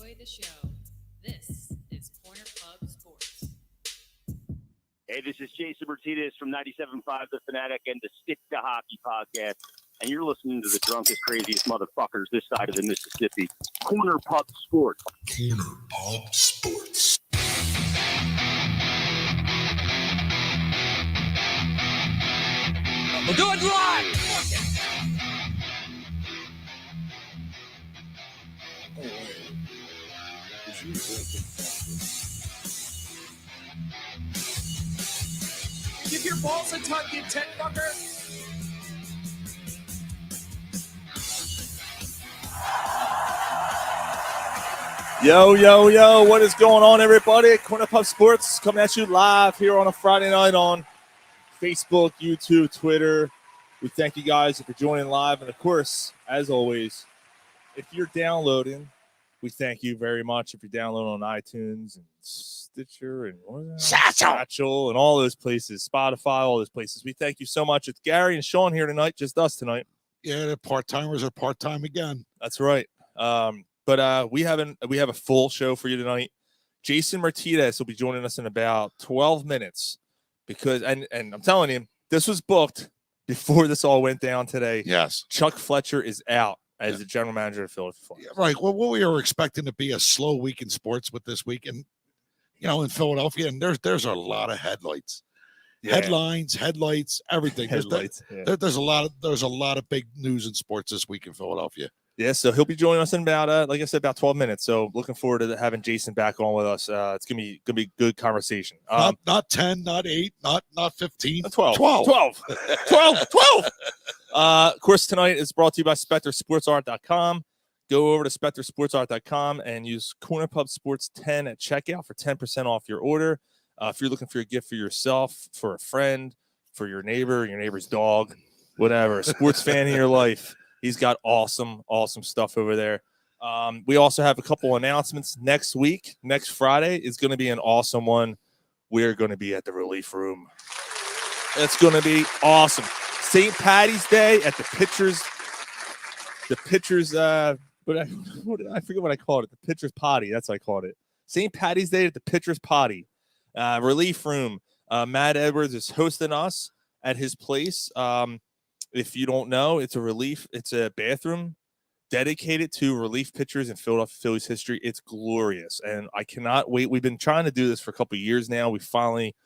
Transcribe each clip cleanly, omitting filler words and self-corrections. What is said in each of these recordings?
enjoy the show. This is Corner Pub Sports. Hey, this is Jason Myrtetus from 97.5 The Fanatic and the Stick to Hockey podcast, and you're listening to the drunkest, craziest motherfuckers this side of the Mississippi. Corner Pub Sports. Corner Pub Sports. We'll do it live! Give your balls a tug, you tent fucker! Yo, what is going on, everybody? Corner Pub Sports coming at you live here on a Friday night on Facebook, YouTube, Twitter. We thank you guys for joining live. And, of course, as always, if you're downloading, we thank you very much. If you're downloading on iTunes and Stitcher and Satchel and all those places, Spotify, all those places, we thank you so much. It's Gary and Sean here tonight, just us tonight. Yeah, the part-timers are part-time again. That's right. But we have a full show for you tonight. Jason Myrtetus will be joining us in about 12 minutes because, and I'm telling you, this was booked before this all went down today. Yes. Chuck Fletcher is out as the general manager of Philadelphia Flyers. Yeah, right. Well, what we were expecting to be a slow week in sports with this week, and in Philadelphia, and there's a lot of headlights, headlines, headlights, everything. Headlights. There's a lot of big news in sports this week in Philadelphia. Yeah, so he'll be joining us in about, like I said, about 12 minutes. So looking forward to having Jason back on with us. It's gonna be a good conversation. Not 10, not 8, not 15, 12. Of course, tonight is brought to you by SpecterSportsArt.com. Go over to SpecterSportsArt.com and use Corner Pub Sports 10 at checkout for 10% off your order. If you're looking for a gift for yourself, for a friend, for your neighbor, your neighbor's dog, whatever, a sports fan in your life. He's got awesome stuff over there. We also have a couple announcements next week. Next Friday is going to be an awesome one. We're going to be at the Relief Room. It's going to be awesome. St. Patty's Day at the Pitchers. I forget what I called it. The Pitchers Potty. That's what I called it. St. Patty's Day at the Pitchers Potty. Relief Room. Matt Edwards is hosting us at his place. If you don't know, it's a bathroom dedicated to relief pitchers in Philadelphia Phillies history. It's glorious, and I cannot wait. We've been trying to do this for a couple of years now. We finally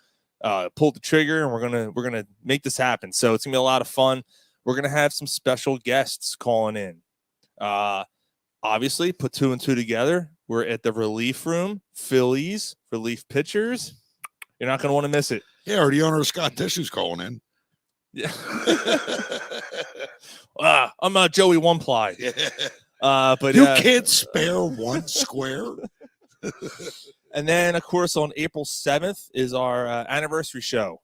pulled the trigger, and we're gonna make this happen. So it's gonna be a lot of fun. We're gonna have some special guests calling in. Obviously, put two and two together. We're at the Relief Room, Phillies relief pitchers. You're not gonna want to miss it. Yeah, or the owner of Scott Tissue's calling in. Yeah. I'm Joey One Ply. But you can't spare one square. And then, of course, on April 7th is our anniversary show.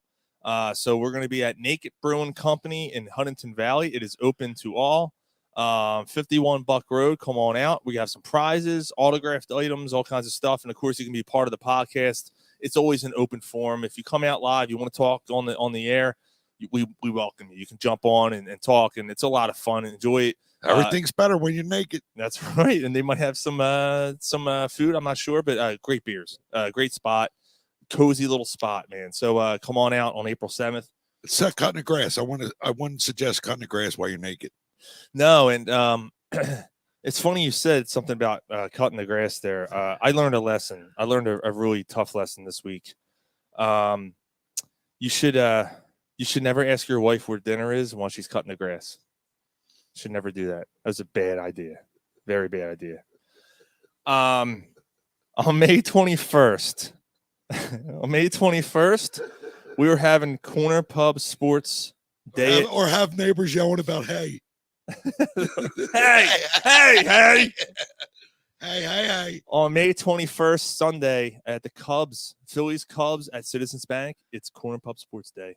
So we're going to be at Naked Brewing Company in Huntington Valley. It is open to all. 51 Buck Road. Come on out. We have some prizes, autographed items, all kinds of stuff. And, of course, you can be part of the podcast. It's always an open forum. If you come out live, you want to talk on the air, we welcome you. You can jump on and talk, and it's a lot of fun. Enjoy it. Everything's better when you're naked. That's right. And they might have some food. I'm not sure, but great beers. Great spot. Cozy little spot, man. So come on out on April 7th. It's cutting the grass. I wouldn't suggest cutting the grass while you're naked. No, and it's funny you said something about cutting the grass there. I learned a lesson. I learned a really tough lesson this week. You should never ask your wife where dinner is while she's cutting the grass. Should never do that. That was a bad idea. Very bad idea. On May 21st, we were having Corner Pub Sports Day. Or have neighbors yelling about, hey. hey. Hey. On May 21st, Sunday, at the Phillies Cubs at Citizens Bank, it's Corner Pub Sports Day.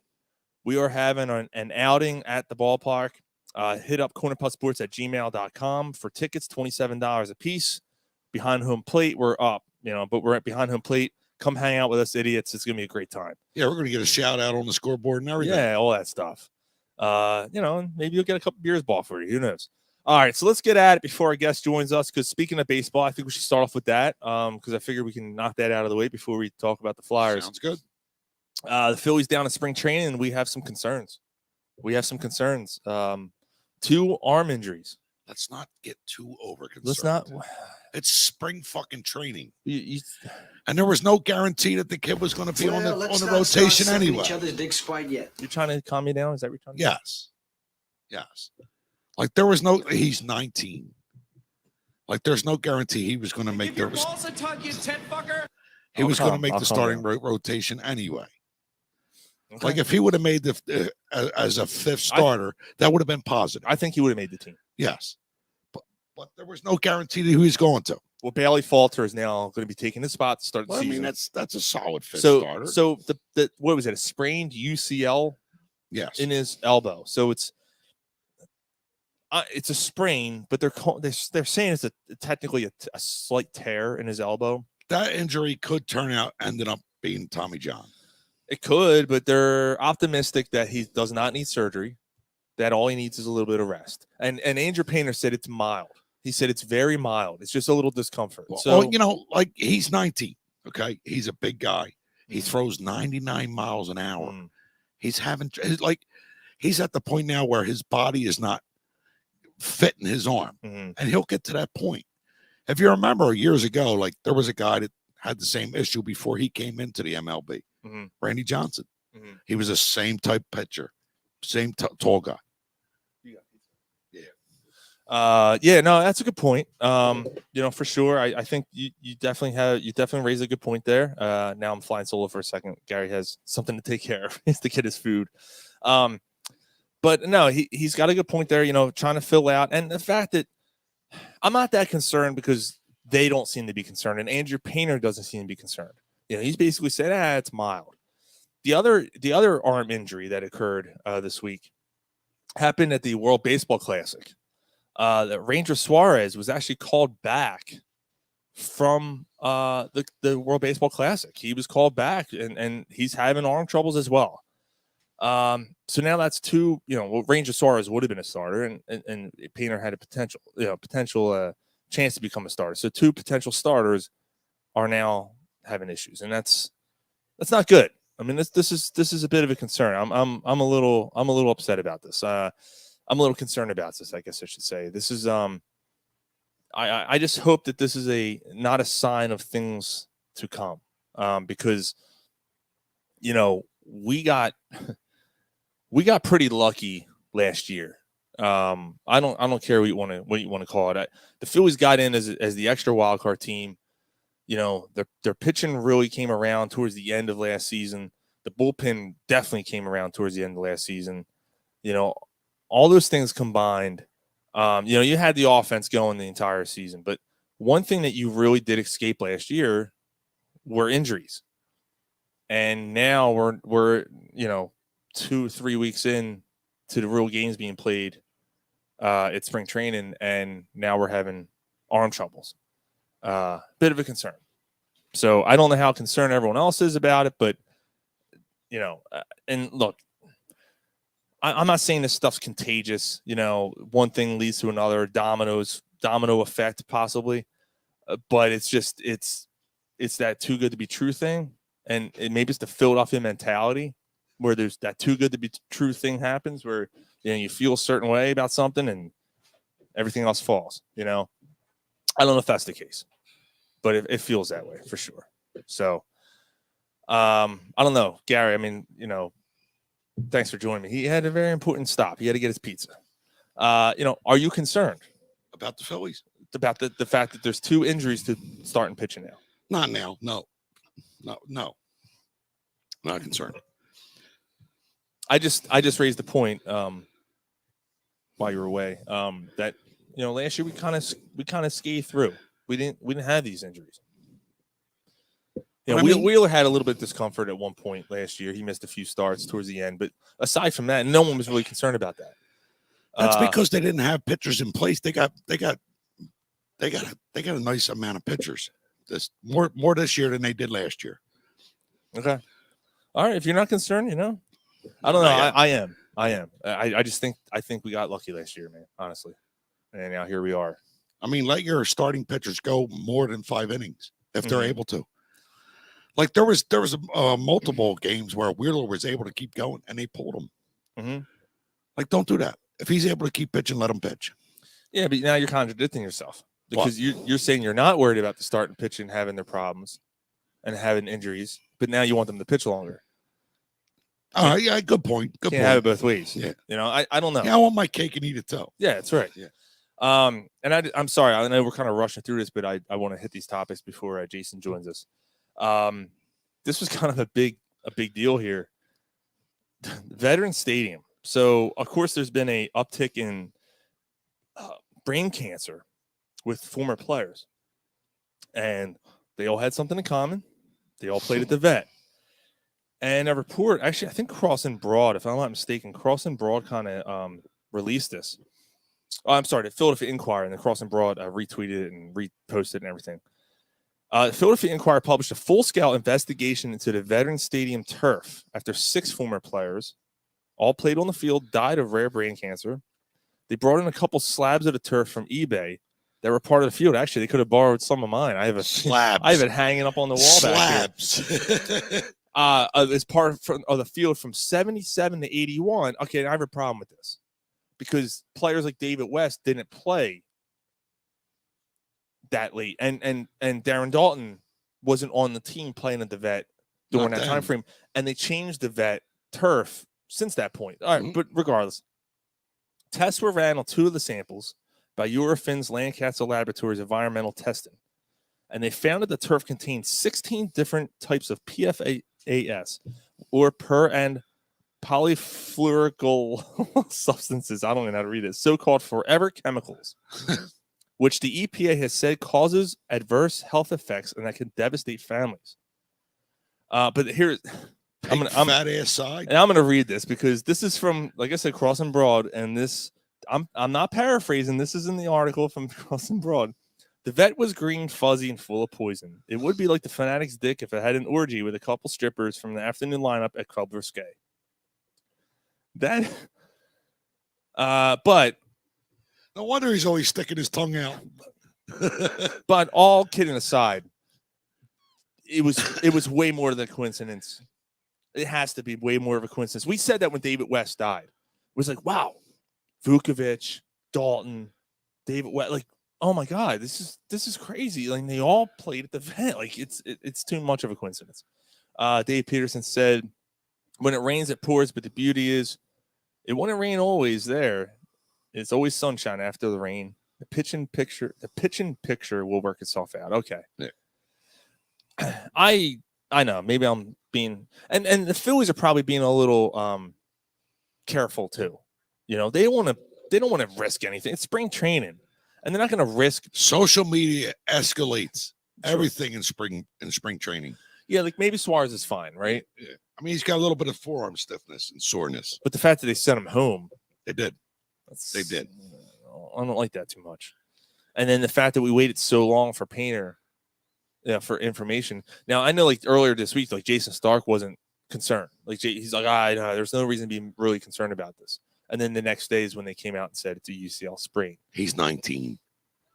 We are having an outing at the ballpark. Hit up cornerpubsports@gmail.com for tickets, $27 a piece. Behind home plate, we're up, but we're at behind home plate. Come hang out with us, idiots. It's going to be a great time. Yeah, we're going to get a shout out on the scoreboard and everything. Yeah, all that stuff. Maybe you'll get a couple beers bought for you. Who knows? All right, so let's get at it before our guest joins us. Because speaking of baseball, I think we should start off with that. Because I figure we can knock that out of the way before we talk about the Flyers. Sounds good. The Phillies down in spring training, and we have some concerns. Two arm injuries. Let's not get too over concerned. Let's not. It's spring fucking training, You, and there was no guarantee that the kid was going to be on the rotation anyway. Each other's dick quite yet. you're trying to calm me down? Is that what you're trying to do? Yes. Like there was no. He's 19. Like there's no guarantee he was going to make Give your the. balls a tug, you tent fucker. He was going to make I'll the calm starting down. rotation anyway. Okay. Like if he would have made the as a fifth starter, that would have been positive. I think he would have made the team. Yes, but there was no guarantee that he was going to. Well, Bailey Falter is now going to be taking his spot to start the Well, I season. mean, that's a solid fifth so starter. so the what was it? A sprained UCL Yes, in his elbow. So it's a sprain, but they're saying it's technically a slight tear in his elbow. that injury could ended up being Tommy John. It could, but they're optimistic that he does not need surgery. That all he needs is a little bit of rest. And Andrew Painter said it's mild. He said it's very mild. It's just a little discomfort. Well, like he's 19. Okay, he's a big guy. He throws 99 miles an hour. Mm. He's at the point now where his body is not fitting his arm, Mhm. and he'll get to that point. If you remember years ago, like there was a guy that had the same issue before he came into the MLB, Mhm. Randy Johnson. Mhm. He was the same type pitcher, same tall guy. No, that's a good point. For sure. I think you definitely raised a good point there. Now I'm flying solo for a second. Gary has something to take care of. He has to get his food. But no, he's got a good point there, trying to fill out. And the fact that I'm not that concerned because they don't seem to be concerned. And Andrew Painter doesn't seem to be concerned. He's basically said, it's mild. The other arm injury that occurred this week happened at the World Baseball Classic. That Ranger Suarez was actually called back from the World Baseball Classic. He was called back, and he's having arm troubles as well. So now that's two. Ranger Suarez would have been a starter, and Painter had a potential chance to become a starter. So two potential starters are now having issues, and that's not good. I mean, this is a bit of a concern. I'm a little upset about this. I'm a little concerned about this, I guess I should say. This is I just hope that this is not a sign of things to come. Because we got pretty lucky last year. I don't care what you want to call it. The Phillies got in as the extra wild card team. Their pitching really came around towards the end of last season. The bullpen definitely came around towards the end of last season. All those things combined, you had the offense going the entire season. But one thing that you really did escape last year were injuries. And now we're 2-3 weeks in to the real games being played at spring training, and now we're having arm troubles. Bit of a concern. So I don't know how concerned everyone else is about it, but and look, I'm not saying this stuff's contagious. One thing leads to another, domino effect possibly, but it's that too good to be true thing, and maybe it's the Philadelphia mentality where there's that too good to be true thing happens where you feel a certain way about something and everything else falls. I don't know if that's the case, but it feels that way for sure. So I don't know, Gary. I mean, thanks for joining me. He had a very important stop. He had to get his pizza. Are you concerned About the Phillies? about the fact that there's two injuries to starting pitching now? Not now. No. Not concerned. I just raised the point while you were away that last year we kind of scathed through. We didn't have these injuries. Wheeler had a little bit of discomfort at one point last year. He missed a few starts towards the end, but aside from that, no one was really concerned about that. That's because they didn't have pitchers in place. They got a nice amount of pitchers. This more this year than they did last year. Okay. All right. If you're not concerned, I don't know. I am. I just think we got lucky last year, man. Honestly. And now here we are. I mean, let your starting pitchers go more than 5 innings if they're able to. Like there was multiple games where Wheeler was able to keep going and they pulled him. Mm-hmm. Like, don't do that. If he's able to keep pitching, let him pitch. Yeah, but now you're contradicting yourself because you're saying you're not worried about the starting pitching having their problems and having injuries, but now you want them to pitch longer. Yeah, good point. Good Can't point. have it both ways. Yeah. You know, I don't know. Yeah, I want my cake and eat it too. Yeah, that's right. Yeah. And I'm sorry. I know we're kind of rushing through this, but I want to hit these topics before Jason joins us. This was kind of a big deal here. Veteran Stadium. So, of course, there's been a uptick in brain cancer with former players, and they all had something in common. They all played at the Vet. And a report, actually, I think Cross and Broad, if I'm not mistaken, Cross and Broad kind of released this. Oh, I'm sorry, the Philadelphia Inquirer, and then Cross and Broad retweeted it and reposted it and everything. The Philadelphia Inquirer published a full-scale investigation into the Veteran Stadium turf after 6 former players, all played on the field, died of rare brain cancer. They brought in a couple slabs of the turf from eBay that were part of the field. Actually, they could have borrowed some of mine. I have it hanging up on the wall back here. As part of the field from 77 to 81. Okay, I have a problem with this because players like David West didn't play that late, and Darren Dalton wasn't on the team playing at the Vet during that time frame, and they changed the Vet turf since that point. All right, but regardless, tests were ran on 2 of the samples by Eurofins Lancaster Laboratories environmental testing, and they found that the turf contained 16 different types of PFAS, or per and polyfluoroalkyl substances. I don't even know how to read it. So-called forever chemicals, which the EPA has said causes adverse health effects and that can devastate families. But here, fat ass side. And I'm going to read this because this is from, like I said, Cross and Broad, and this I'm not paraphrasing. This is in the article from Cross and Broad. The Vet was green, fuzzy, and full of poison. It would be like the Fanatic's dick if it had an orgy with a couple strippers from the afternoon lineup at Club Risque. That, but no wonder he's always sticking his tongue out. But all kidding aside, it was way more than a coincidence. It has to be way more of a coincidence. We said that when David West died. It was like, wow, Vukovic, Dalton, David West, like, oh my God, this is crazy. Like they all played at the Vet. Like it's too much of a coincidence. Dave Peterson said, when it rains, it pours, but the beauty is it wouldn't rain always there. It's always sunshine after the rain. The pitching picture will work itself out. Okay. Yeah. I know. Maybe I'm being and the Phillies are probably being a little careful too. You know, they don't want to risk anything. It's spring training. And they're not going to risk. Social media escalates everything in spring training. Yeah, like maybe Suarez is fine, right? Yeah. I mean, he's got a little bit of forearm stiffness and soreness. But the fact that they sent him home. They did. They did. I don't like that too much. And then the fact that we waited so long for Painter, for information. Now, I know like earlier this week, like Jason Stark wasn't concerned. Like he's like, no, there's no reason to be really concerned about this. And then the next day is when they came out and said it's a UCL sprain. He's 19.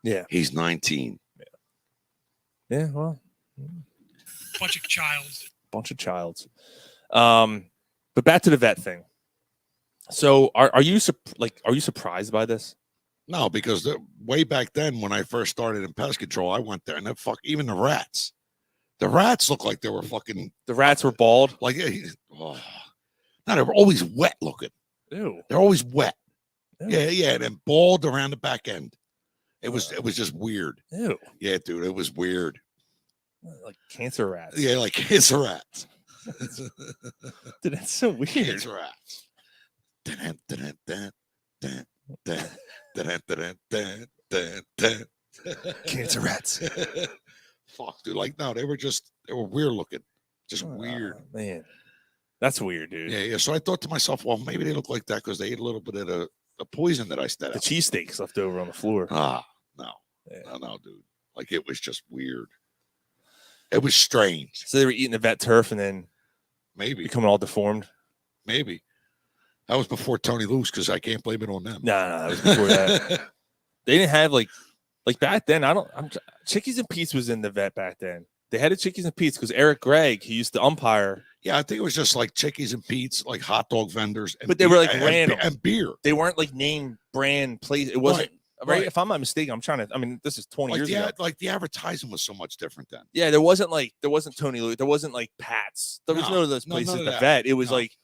Yeah. He's 19. Yeah. Yeah, well. Bunch of childs. But back to the Vet thing. So are you surprised by this? No, because way back then when I first started in pest control, I went there and even the rats. The rats looked like they were fucking. The rats were bald? Like, no, they were always wet looking. Ew. They're always wet. Ew. Yeah, and then bald around the back end. It was just weird. Ew. Yeah, dude, it was weird. Like cancer rats. Yeah, like cancer rats. Dude, that's so weird. Cancer rats. Cancer rats. Fuck, dude. Like, no, they were weird looking. Just weird. Man. That's weird, dude. Yeah. So I thought to myself, well, maybe they look like that because they ate a little bit of the poison that I set The out. cheesesteaks left over on the floor. No. Yeah. No, dude. Like, it was just weird. It was strange. So they were eating the Vet turf and then Maybe. becoming all deformed. Maybe. That was before Tony Luce because I can't blame it on them. No, that was before that. They didn't have like back then. Chickies and Pete's was in the vet back then. They had a Chickies and Pete's because Eric Gregg, he used to umpire. Yeah, I think it was just like Chickies and Pete's, like hot dog vendors. But they were like random. And beer. They weren't like name brand place. It wasn't right. If I'm not mistaken, I'm trying to. I mean, this is 20 years ago. Like the advertising was so much different then. Yeah, there wasn't Tony Louis. There wasn't like Pat's. There was none of those places. The vet. It was like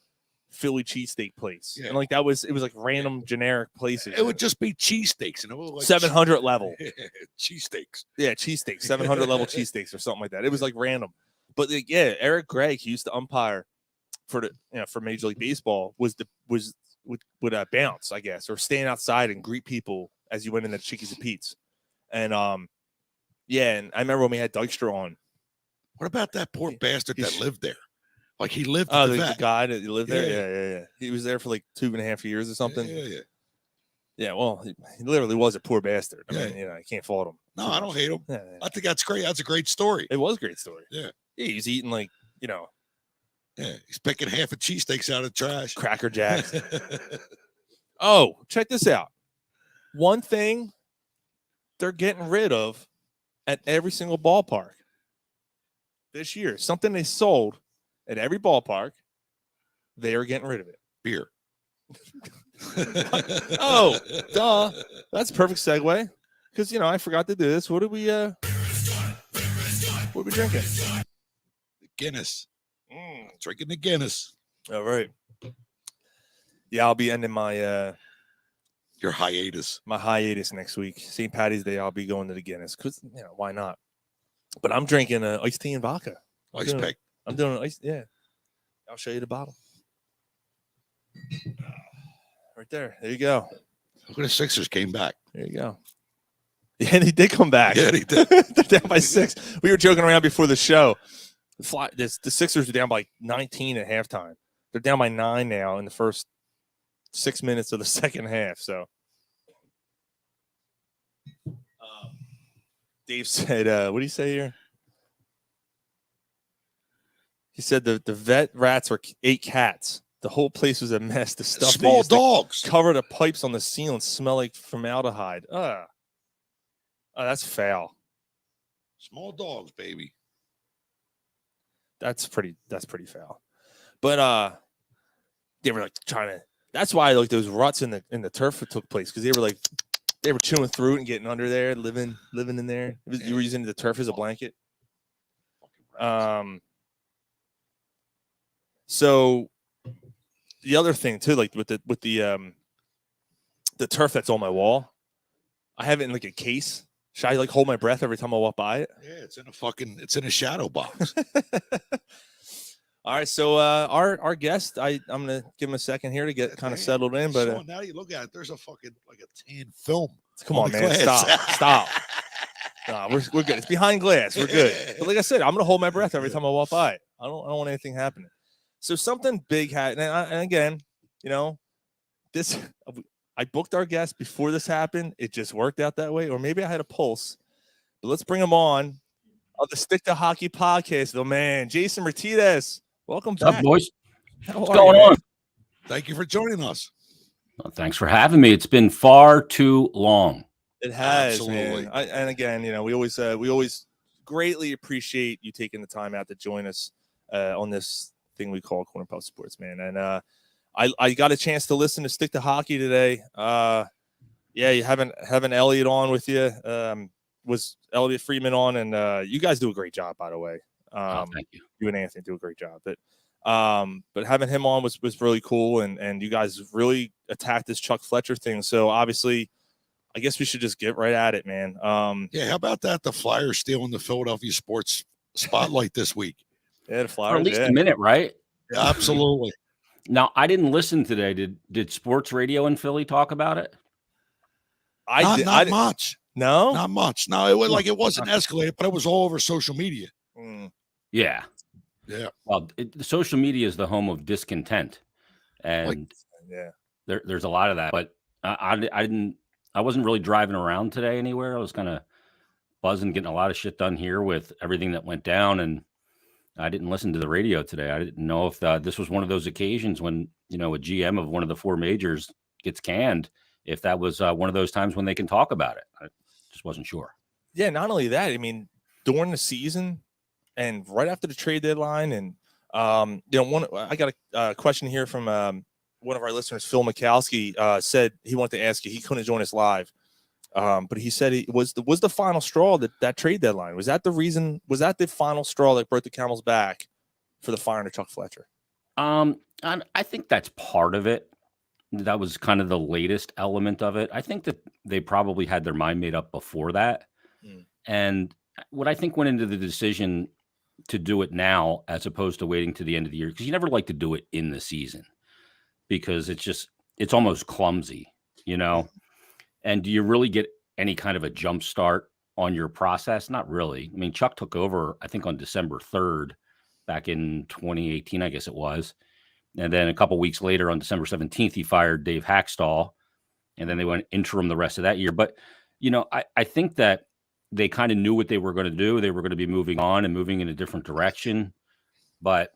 Philly cheesesteak place, and like it was like random generic places. It would just be cheesesteaks, and it was like 700 level cheesesteaks. Yeah, cheesesteaks, 700 level cheesesteaks or something like that. It was like random, but yeah, Eric Gregg, he used to umpire for for Major League Baseball. Would bounce, I guess, or stand outside and greet people as you went in the Chickies and Pete's, and and I remember when we had Dykstra on. What about that poor bastard that lived there? Like he lived. Oh, the guy that lived there. Yeah. He was there for like 2.5 years or something. Yeah. Well, he literally was a poor bastard. I mean, I can't fault him. No, I don't hate him. Yeah. I think that's great. That's a great story. It was a great story. Yeah. He's eating like Yeah, he's picking half a cheesesteaks out of the trash. Cracker Jacks. Oh, check this out. One thing they're getting rid of at every single ballpark this year, something they sold at every ballpark, they are getting rid of it. Beer. Oh, duh. That's a perfect segue. Because I forgot to do this. What are we drinking? Guinness. Drinking the Guinness. All right. Yeah, I'll be ending my your hiatus. My hiatus next week. St. Patty's Day, I'll be going to the Guinness. Because why not? But I'm drinking iced tea and vodka. Ice pick. I'm doing ice. Yeah. I'll show you the bottle. Right there. There you go. Look at the Sixers came back. There you go. Yeah, they did come back. Yeah, they did. They're down by 6. We were joking around before the show. The Sixers were down by 19 at halftime. They're down by 9 now in the first 6 minutes of the second half. So, Dave said, what did he say here? He said the vet rats ate cats. The whole place was a mess. The stuff small dogs cover the pipes on the ceiling smell like formaldehyde. Oh, that's foul. Small dogs, baby. That's pretty foul. But they were like trying to. That's why like those ruts in the turf took place, because they were chewing through it and getting under there, living in there. You were using the turf as a blanket. So the other thing too, like with the turf that's on my wall, I have it in like a case. Should I like hold my breath every time I walk by it? Yeah, it's in a shadow box. All right, so our guest, I'm gonna give him a second here to get kind of settled in, but now you look at it, there's a fucking like a tan film. Come on, man, stop. Nah, we're good. It's behind glass. We're good. But like I said, I'm gonna hold my breath every time I walk by it. I don't want anything happening. So something big happened, and again, this I booked our guest before this happened. It just worked out that way, or maybe I had a pulse. But let's bring him on the Stick to Hockey podcast. Oh man, Jason Myrtetus, welcome back. What's up, boys? What's going on? Thank you for joining us. Well, thanks for having me. It's been far too long. It has, absolutely. man. And again, we always greatly appreciate you taking the time out to join us on this thing we call Corner Pub Sports, man. And I got a chance to listen to Stick to Hockey today. You having Elliot on with you. Was Elliot Friedman on, and you guys do a great job, by the way. Thank you. You and Anthony do a great job. But having him on was really cool, and you guys really attacked this Chuck Fletcher thing. So obviously, I guess we should just get right at it, man. Yeah, how about that? The Flyers stealing the Philadelphia sports spotlight this week. Yeah, the Flyers. Or at least a minute, right? Yeah, absolutely. Now, I didn't listen today. Did sports radio in Philly talk about it? Not much. No, not much. No, it wasn't escalated, but it was all over social media. Yeah. Yeah. Well, the social media is the home of discontent, and there's a lot of that. But I wasn't really driving around today anywhere. I was kind of buzzing, getting a lot of shit done here with everything that went down, and I didn't listen to the radio today. I didn't know if this was one of those occasions when a GM of one of the 4 majors gets canned if that was one of those times when they can talk about it. I just wasn't sure. Yeah, not only that, I mean, during the season and right after the trade deadline, and I got a question here from one of our listeners, Phil Mikowski, said he wanted to ask you. He couldn't join us live, but he said it was the final straw, that trade deadline. Was that the reason? Was that the final straw that broke the camel's back for the firing of Chuck Fletcher? And I think that's part of it. That was kind of the latest element of it. I think that they probably had their mind made up before that. And what I think went into the decision to do it now, as opposed to waiting to the end of the year, because you never like to do it in the season because it's almost clumsy, and do you really get any kind of a jump start on your process? Not really. I mean, Chuck took over, I think, on December 3rd back in 2018, I guess it was. And then a couple weeks later, on December 17th, he fired Dave Hackstall, and then they went interim the rest of that year. But, I think that they kind of knew what they were going to do. They were going to be moving on and moving in a different direction. But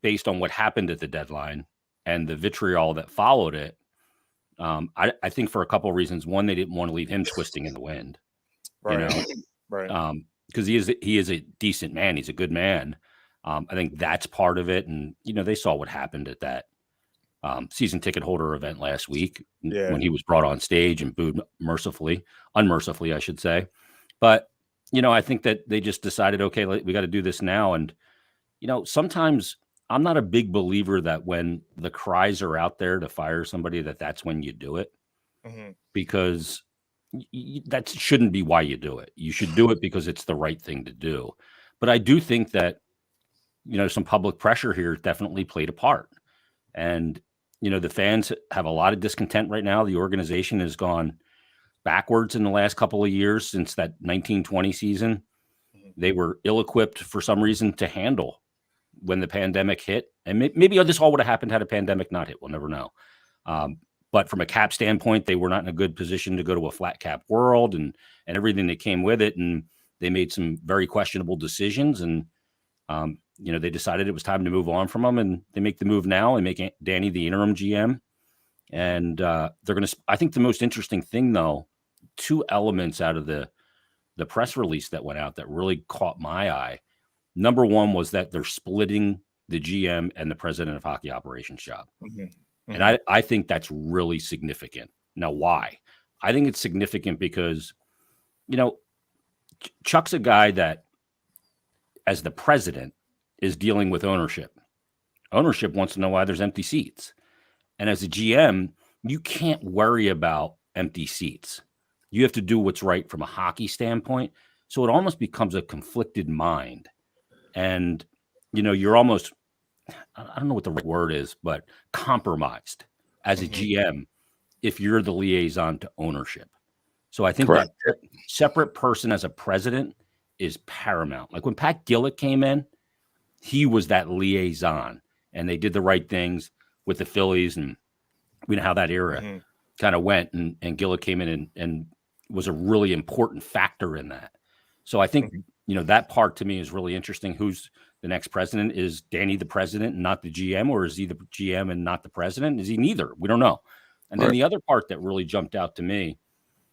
based on what happened at the deadline and the vitriol that followed it, I think for a couple of reasons. One, they didn't want to leave him twisting in the wind, Right. Because he is a decent man. He's a good man. I think that's part of it. And, they saw what happened at that season ticket holder event last week when he was brought on stage and booed unmercifully, I should say. But, I think that they just decided, okay, we got to do this now. And, sometimes I'm not a big believer that when the cries are out there to fire somebody, that's when you do it, because that shouldn't be why you do it. You should do it because it's the right thing to do. But I do think that, some public pressure here definitely played a part. And, the fans have a lot of discontent right now. The organization has gone backwards in the last couple of years since that 1920 season. They were ill-equipped for some reason to handle when the pandemic hit. And maybe this all would have happened had a pandemic not hit. We'll never know. But from a cap standpoint, they were not in a good position to go to a flat cap world and everything that came with it. And they made some very questionable decisions. And, they decided it was time to move on from them, and they make the move now and make Danny the interim GM. And they're going to, I think the most interesting thing, though, two elements out of the press release that went out that really caught my eye. Number one was that they're splitting the GM and the president of hockey operations job. And I think that's really significant. Now, why? I think it's significant because, Chuck's a guy that, as the president, is dealing with ownership. Ownership wants to know why there's empty seats. And as a GM, you can't worry about empty seats. You have to do what's right from a hockey standpoint. So it almost becomes a conflicted mind. And, you're almost, I don't know what the right word is, but compromised as a GM if you're the liaison to ownership. So I think that separate person as a president is paramount. Like when Pat Gillett came in, he was that liaison, and they did the right things with the Phillies, and we know how that era kind of went, and Gillett came in and was a really important factor in that. So I think, that part to me is really interesting. Who's the next president? Is Danny the president and not the GM, or is he the GM and not the president? Is he neither? We don't know. And then the other part that really jumped out to me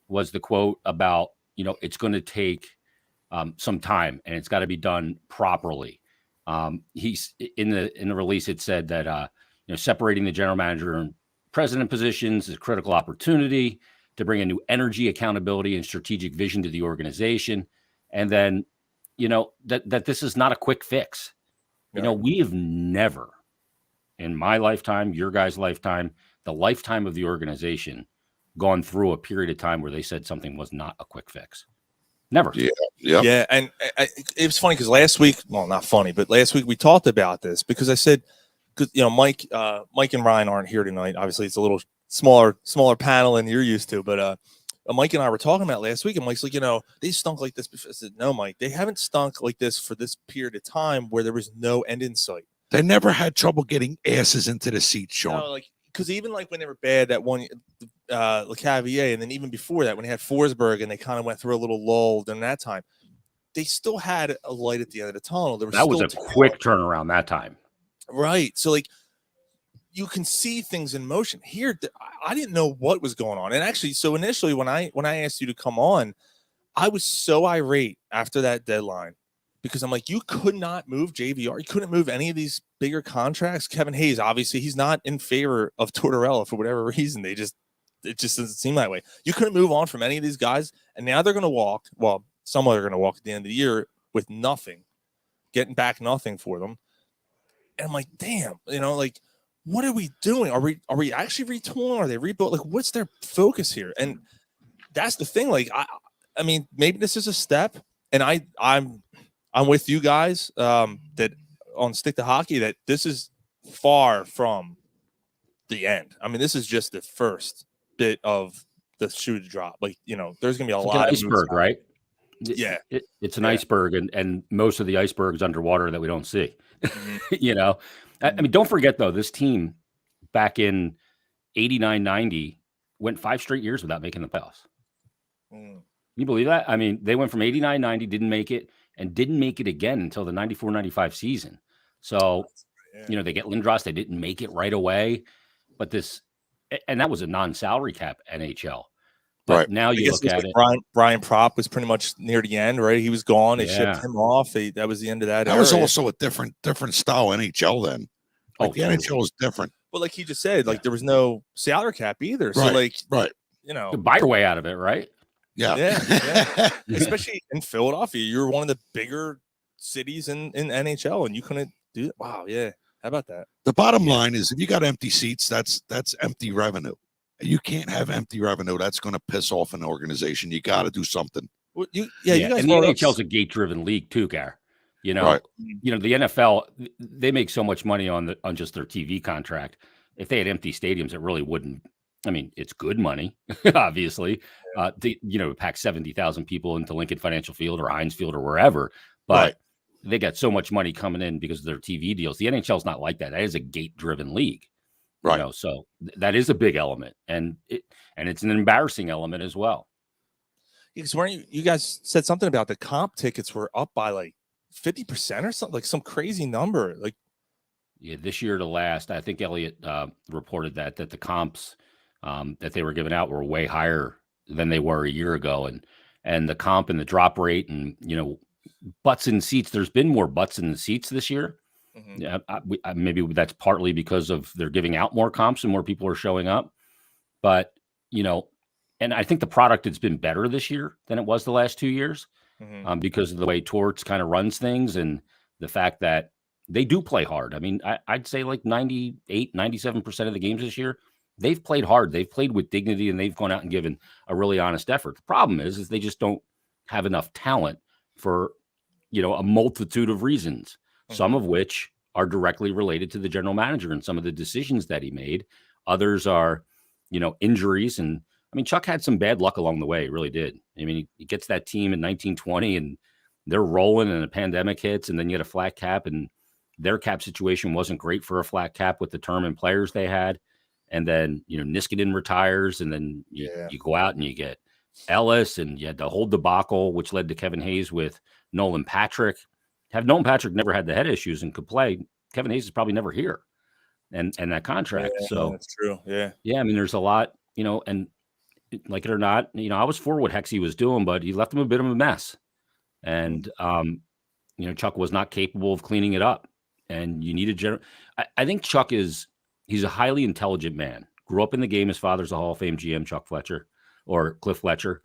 was the quote about, it's going to take some time and it's got to be done properly. He's in the release. It said that separating the general manager and president positions is a critical opportunity to bring a new energy, accountability, and strategic vision to the organization. And then, that this is not a quick fix. We have never, in my lifetime, your guys' lifetime, the lifetime of the organization, gone through a period of time where they said something was not a quick fix. Never. Yeah. And it was funny because last week, well, not funny, but last week we talked about this because I said, because Mike and Ryan aren't here tonight. Obviously, it's a little smaller panel than you're used to. But Mike and I were talking about last week, and Mike's like, they stunk like this before. I said, no, Mike, they haven't stunk like this for this period of time where there was no end in sight. They never had trouble getting asses into the seats, Sean. No, because even when they were bad, that one, LeCavier, and then even before that, when they had Forsberg and they kind of went through a little lull during that time, they still had a light at the end of the tunnel. That was a quick turnaround that time. Right. So, you can see things in motion. Here, I didn't know what was going on. And actually, so initially when I asked you to come on, I was so irate after that deadline because I'm like, you could not move JVR. You couldn't move any of these bigger contracts. Kevin Hayes, obviously, he's not in favor of Tortorella for whatever reason. It just doesn't seem that way. You couldn't move on from any of these guys. And now they're going to walk. Well, some are going to walk at the end of the year with nothing, getting back nothing for them. And I'm like, damn, like, what are we doing? Are we actually retooling? Are they rebuilt? Like, what's their focus here? And that's the thing. Like, I mean, maybe this is a step, and I'm with you guys that on Stick to Hockey that this is far from the end. I mean, this is just the first bit of the shoe to drop. Like, there's gonna be a lot of iceberg, right? Yeah, it's an iceberg, and most of the iceberg's underwater that we don't see. Mm-hmm. I mean, don't forget though, this team back in 89, 90 went 5 straight years without making the playoffs. You believe that? I mean, they went from 89, 90, didn't make it, and didn't make it again until the 94, 95 season. So, they get Lindros. They didn't make it right away, but and that was a non-salary cap NHL. But now you look at it. Brian Propp was pretty much near the end, right? He was gone. They shipped him off. That was the end of that. That was also a different style NHL then. Like the NHL was different. Well, like he just said, like there was no salary cap either. So right. You buy your way out of it, right? Yeah. Especially in Philadelphia, you're one of the bigger cities in NHL, and you couldn't do that. Wow, yeah. How about that? The bottom line is, if you got empty seats, that's empty revenue. You can't have empty revenue. That's going to piss off an organization. You got to do something. Well, you guys. And the NHL's a gate-driven league too, Gar. The NFL, they make so much money on just their TV contract. If they had empty stadiums, it really wouldn't. I mean, it's good money, obviously. Pack 70,000 people into Lincoln Financial Field or Heinz Field or wherever, but they got so much money coming in because of their TV deals. The NHL's not like that. That is a gate-driven league. Right. So that is a big element, and it's an embarrassing element as well. Because you guys said something about the comp tickets were up by like 50% or something, like some crazy number. Like, this year to last, I think Elliot reported that the comps that they were giving out were way higher than they were a year ago, and the comp and the drop rate and butts in seats. There's been more butts in the seats this year. Mm-hmm. Yeah, maybe that's partly because of they're giving out more comps and more people are showing up. But and I think the product has been better this year than it was the last 2 years, because of the way Torts kind of runs things and the fact that they do play hard. I mean, I'd say like 98, 97% of the games this year, they've played hard. They've played with dignity and they've gone out and given a really honest effort. The problem is they just don't have enough talent for, a multitude of reasons. Some of which are directly related to the general manager and some of the decisions that he made. Others are, injuries. And I mean, Chuck had some bad luck along the way. He really did. I mean, he gets that team in 1920 and they're rolling and a pandemic hits and then you get a flat cap and their cap situation wasn't great for a flat cap with the term and players they had. And then, Niskanen retires and then you go out and you get Ellis and you had the whole debacle, which led to Kevin Hayes with Nolan Patrick. Have Nolan Patrick never had the head issues and could play, Kevin Hayes is probably never here, and that contract. So that's true. Yeah. I mean, there's a lot, and like it or not, I was for what Hexie was doing, but he left him a bit of a mess, and Chuck was not capable of cleaning it up. And you need a general. I think Chuck he's a highly intelligent man. Grew up in the game. His father's a Hall of Fame GM, Chuck Fletcher or Cliff Fletcher,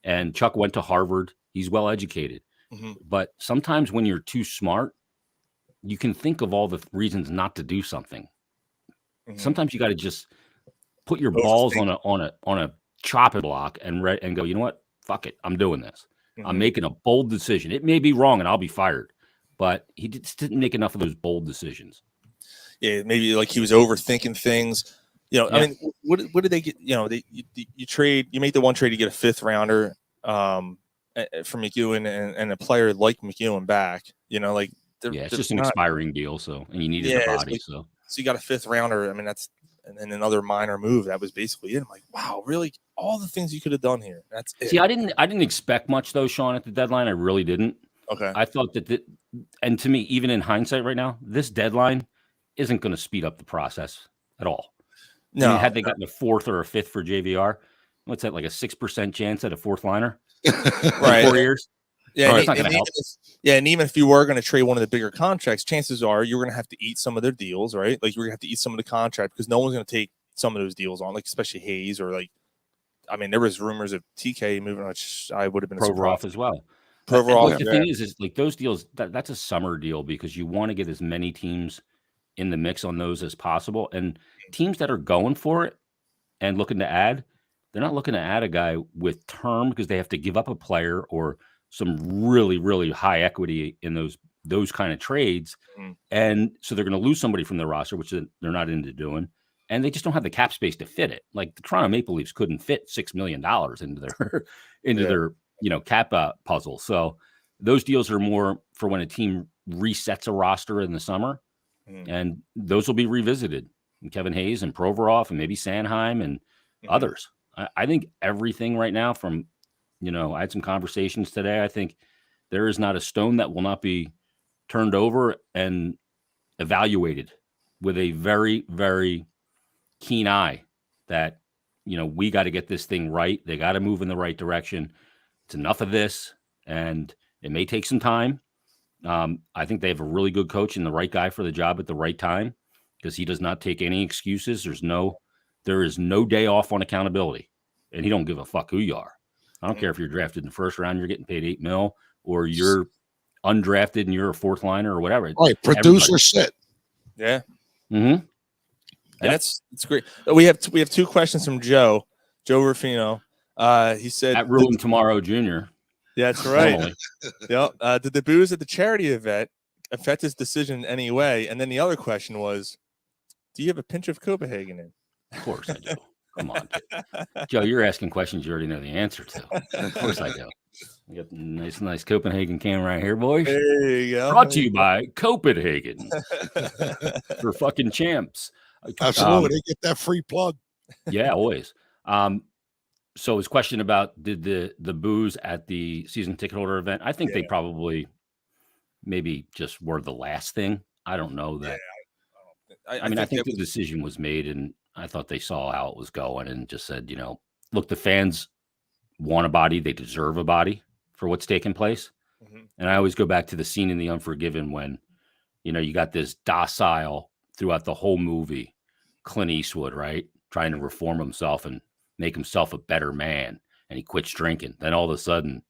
and Chuck went to Harvard. He's well educated. Mm-hmm. But sometimes when you're too smart, you can think of all the reasons not to do something. Mm-hmm. Sometimes you got to just put your balls on a chopping block and go, you know what? Fuck it. I'm doing this. Mm-hmm. I'm making a bold decision. It may be wrong and I'll be fired, but he just didn't make enough of those bold decisions. Yeah, maybe like he was overthinking things. I mean, what did they get? You make the one trade, you get a 5th rounder. For McEwen and a player like McEwen back, it's just an expiring deal. So, and you needed the body. So you got a 5th rounder. I mean, and then another minor move. That was basically it. I'm like, wow, really? All the things you could have done here. That's it. See, I didn't expect much though, Sean, at the deadline. I really didn't. Okay. I thought and to me, even in hindsight right now, this deadline isn't going to speed up the process at all. No, I mean, had they gotten a fourth or a fifth for JVR, what's that, like a 6% chance at a fourth liner? right. 4 years? Yeah, It's not going to help. And even if you were going to trade one of the bigger contracts, chances are you're going to have to eat some of their deals, right? Like you're going to have to eat some of the contract because no one's going to take some of those deals on, like especially Hayes or like, I mean, there was rumors of TK moving, which I would have been Provorov as well. Provorov. The thing is like those deals, that's a summer deal because you want to get as many teams in the mix on those as possible. And teams that are going for it and looking to add, they're not looking to add a guy with term because they have to give up a player or some really, really high equity in those kind of trades. And so they're going to lose somebody from their roster, which they're not into doing. And they just don't have the cap space to fit it. Like the Toronto Maple Leafs couldn't fit $6 million into their cap puzzle. So those deals are more for when a team resets a roster in the summer, and those will be revisited. And Kevin Hayes and Provorov and maybe Sanheim and others. I think everything right now from, I had some conversations today. I think there is not a stone that will not be turned over and evaluated with a very, very keen eye that, we got to get this thing right. They got to move in the right direction. It's enough of this, and it may take some time. I think they have a really good coach and the right guy for the job at the right time because he does not take any excuses. There is no day off on accountability, and he don't give a fuck who you are. I don't care if you're drafted in the first round, you're getting paid $8 million, or you're undrafted and you're a fourth liner or whatever. Right, producer sit. Yeah. Mm-hmm. And it's great. We have two questions from Joe Ruffino. He said at Ruin Tomorrow Jr. Yeah, that's right. Yep. Did the booze at the charity event affect his decision in any way? And then the other question was, do you have a pinch of Copenhagen in? Of course I do. Come on, Joe. You're asking questions you already know the answer to. Of course I do. We got the nice Copenhagen can right here, boys. There you go. Brought to you by Copenhagen for fucking champs. Absolutely, they get that free plug. Yeah, always. So his question about did the booze at the season ticket holder event? I think they probably maybe just were the last thing. I don't know that. I think the decision was made, and I thought they saw how it was going and just said, look, the fans want a body. They deserve a body for what's taking place. And I always go back to the scene in The Unforgiven when, you got this docile throughout the whole movie, Clint Eastwood, right? Trying to reform himself and make himself a better man. And he quits drinking. Then all of a sudden,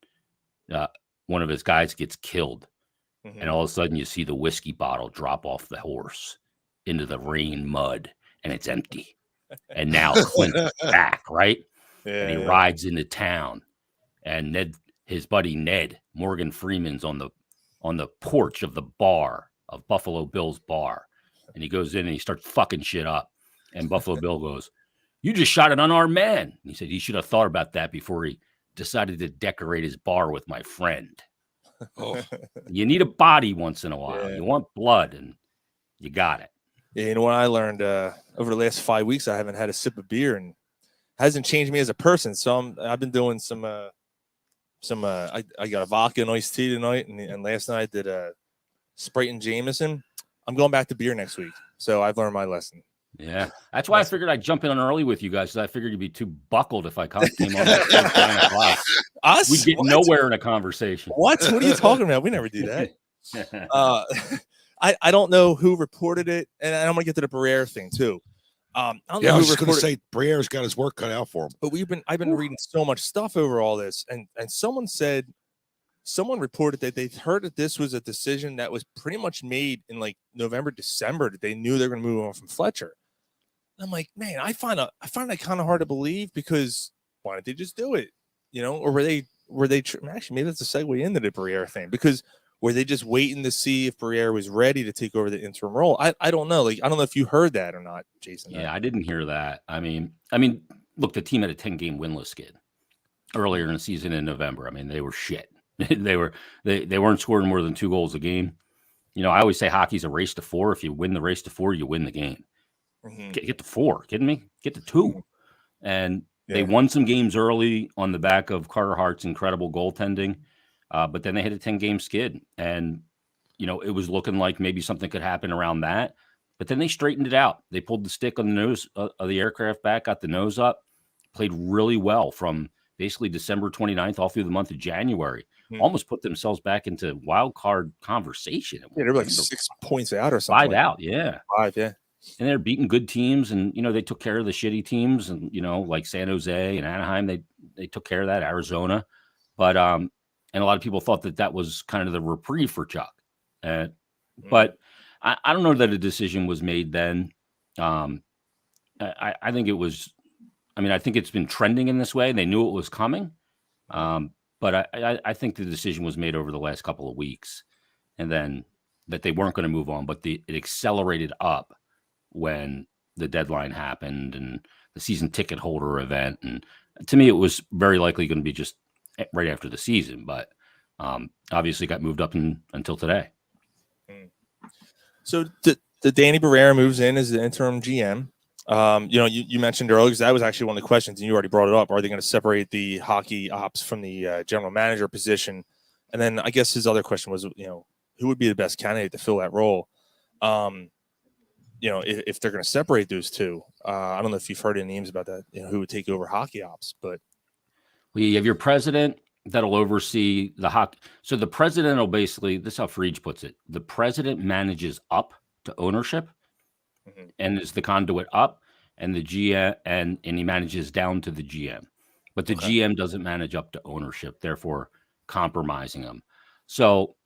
one of his guys gets killed. And all of a sudden you see the whiskey bottle drop off the horse into the rain mud, and it's empty. And now Clint's back, right? Yeah, and he rides into town, and his buddy Ned, Morgan Freeman's on the porch of the bar of Buffalo Bill's bar. And he goes in and he starts fucking shit up. And Buffalo Bill goes, "You just shot an unarmed man." And he said he should have thought about that before he decided to decorate his bar with my friend. Oh. You need a body once in a while. Yeah. You want blood, and you got it. Yeah, you know what I learned over the last 5 weeks, I haven't had a sip of beer, and hasn't changed me as a person. So I've been doing some. I got a vodka and iced tea tonight, and last night I did a Sprite and Jameson. I'm going back to beer next week, so I've learned my lesson. Yeah, that's why I figured I'd jump in on early with you guys. I figured you'd be too buckled if I came on at 9 o'clock. We'd get nowhere in a conversation. What are you talking about? We never do that. I don't know who reported it, and I'm gonna get to the Briere thing too. I was just going to say Briere's got his work cut out for him. But I've been reading so much stuff over all this, and someone reported that they've heard that this was a decision that was pretty much made in like November, December, that they knew they were going to move on from Fletcher. And I'm like, man, I find that kind of hard to believe, because why didn't they just do it? Or were they actually, maybe that's a segue into the Briere thing, because were they just waiting to see if Briere was ready to take over the interim role? I don't know. I don't know if you heard that or not, Jason. Yeah, I didn't hear that. I mean, look, the team had a 10-game winless skid earlier in the season in November. I mean, they were shit. they weren't scoring more than 2 goals a game. I always say hockey's a race to 4. If you win the race to 4, you win the game. Get to 4. Kidding me? Get to 2. And they won some games early on the back of Carter Hart's incredible goaltending. But then they hit a 10-game skid, and it was looking like maybe something could happen around that. but then they straightened it out. They pulled the stick on the nose of the aircraft back, got the nose up, played really well from basically December 29th all through the month of January. Almost put themselves back into wild card conversation. Yeah, they were like 6 points out or something. 5 out, yeah. 5, yeah. And they're beating good teams, and they took care of the shitty teams, and like San Jose and Anaheim, they took care of that. Arizona, but and a lot of people thought that was kind of the reprieve for Chuck. But I don't know that a decision was made then. I think it was. I mean, I think it's been trending in this way. They knew it was coming, but I think the decision was made over the last couple of weeks, and then that they weren't going to move on, but it accelerated up when the deadline happened and the season ticket holder event. And to me, it was very likely going to be just right after the season, but obviously got moved up until today. So the Danny Barrera moves in as the interim GM. You mentioned earlier, because that was actually one of the questions, and you already brought it up. Are they going to separate the hockey ops from the general manager position? And then I guess his other question was, who would be the best candidate to fill that role? If they're going to separate those two, I don't know if you've heard any names about that, who would take over hockey ops, but. Well, you have your president that'll oversee the hockey. So the president will basically, this is how Friedge puts it. The president manages up to ownership and is the conduit up, and the GM and he manages down to the GM, but the GM doesn't manage up to ownership, therefore compromising them. So,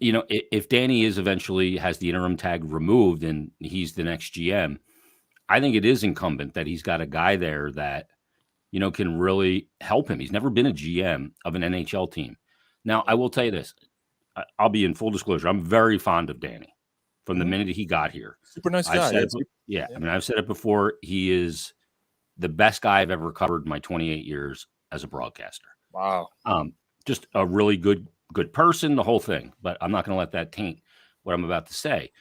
if Danny eventually has the interim tag removed and he's the next GM, I think it is incumbent that he's got a guy there that, can really help him. He's never been a GM of an NHL team. Now, I will tell you this. I'll be in full disclosure. I'm very fond of Danny from the minute he got here. Super nice guy. I mean, I've said it before. He is the best guy I've ever covered in my 28 years as a broadcaster. Wow. Just a really good person, the whole thing. But I'm not going to let that taint what I'm about to say.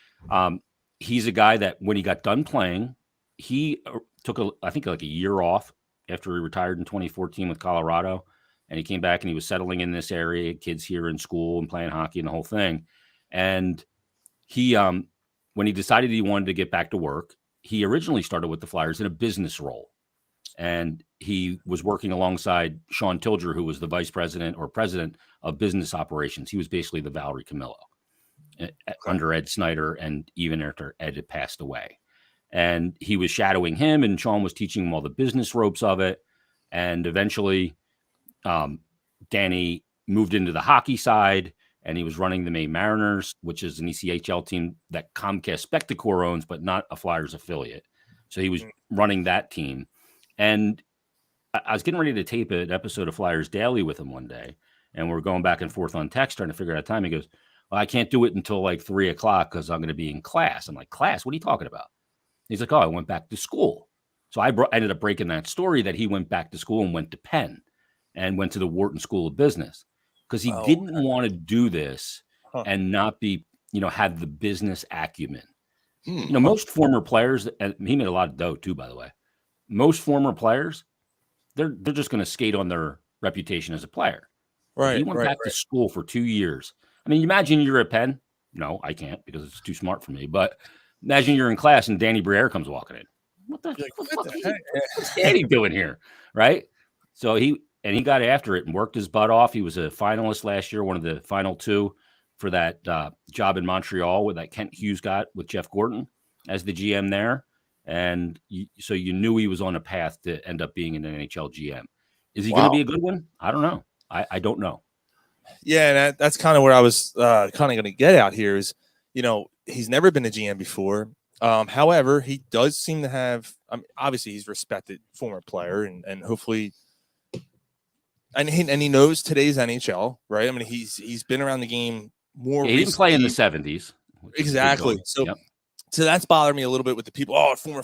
He's a guy that when he got done playing, he took I think like a year off after he retired in 2014 with Colorado, and he came back and he was settling in this area, kids here in school and playing hockey and the whole thing. And he, when he decided he wanted to get back to work, he originally started with the Flyers in a business role. And he was working alongside Sean Tilger, who was the vice president or president of business operations. He was basically the Valerie Camillo under Ed Snyder, and even after Ed had passed away. And he was shadowing him, and Sean was teaching him all the business ropes of it. And eventually, Danny moved into the hockey side, and he was running the Maine Mariners, which is an ECHL team that Comcast Spectacor owns, but not a Flyers affiliate. So he was running that team. And I was getting ready to tape an episode of Flyers Daily with him one day, and we're going back and forth on text trying to figure out time. He goes, "Well, I can't do it until like 3 o'clock because I'm going to be in class." I'm like, "Class? What are you talking about?" He's like, "Oh, I went back to school." So I ended up breaking that story that he went back to school and went to Penn and went to the Wharton School of Business because he didn't want to do this and not be, have the business acumen. Most former players, and he made a lot of dough too, by the way. Most former players, they're just going to skate on their reputation as a player. Right. He went back to school for 2 years. I mean, imagine you're at Penn. No, I can't because it's too smart for me. But imagine you're in class and Danny Briere comes walking in. What the fuck is Danny doing here? Right? So he got after it and worked his butt off. He was a finalist last year, one of the final two for that job in Montreal with that Kent Hughes got with Jeff Gordon as the GM there. And so you knew he was on a path to end up being an NHL GM. Is he going to be a good one? I don't know. I don't know. Yeah, and that's kind of where I was kind of going to get out here is, he's never been a GM before. However, he does seem to have, obviously he's a respected former player and hopefully, and he knows today's NHL, right? I mean, he's been around the game more. Yeah, he didn't play in the 70s. Exactly. So that's bothered me a little bit with the people. Oh, former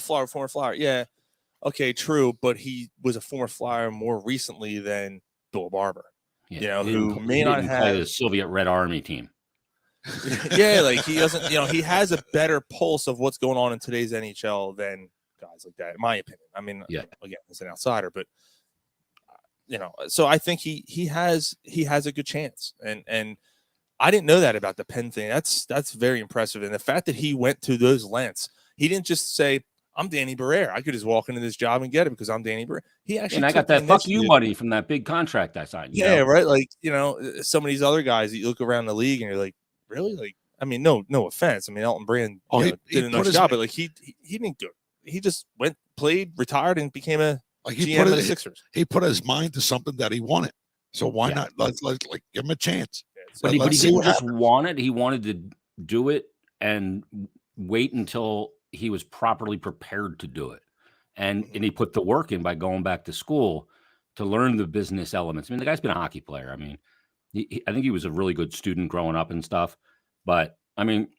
Flyer. Yeah. Okay, true. But he was a former Flyer more recently than Bill Barber, who may not have the Soviet Red Army team. Yeah, like he doesn't, he has a better pulse of what's going on in today's NHL than guys like that, in my opinion. I mean, again, as an outsider, but so I think he has a good chance, and I didn't know that about the pen thing. That's very impressive. And the fact that he went to those lengths, he didn't just say, I'm Danny Barrera. I could just walk into this job and get it because I'm Danny Barrera. He actually And I got took the that fuck you initiative. money from that big contract I signed. You Yeah, know? right. Like, some of these other guys that you look around the league and you're like, really? Like, I mean, no offense. I mean, Elton Brand did a nice job, but like he didn't go. He just went, played, retired, and became a GM of the Sixers. He put his mind to something that he wanted. So why not? Let's give him a chance. But he didn't just want it. He wanted to do it and wait until he was properly prepared to do it. And he put the work in by going back to school to learn the business elements. I mean, the guy's been a hockey player. I mean, I think he was a really good student growing up and stuff. But I mean,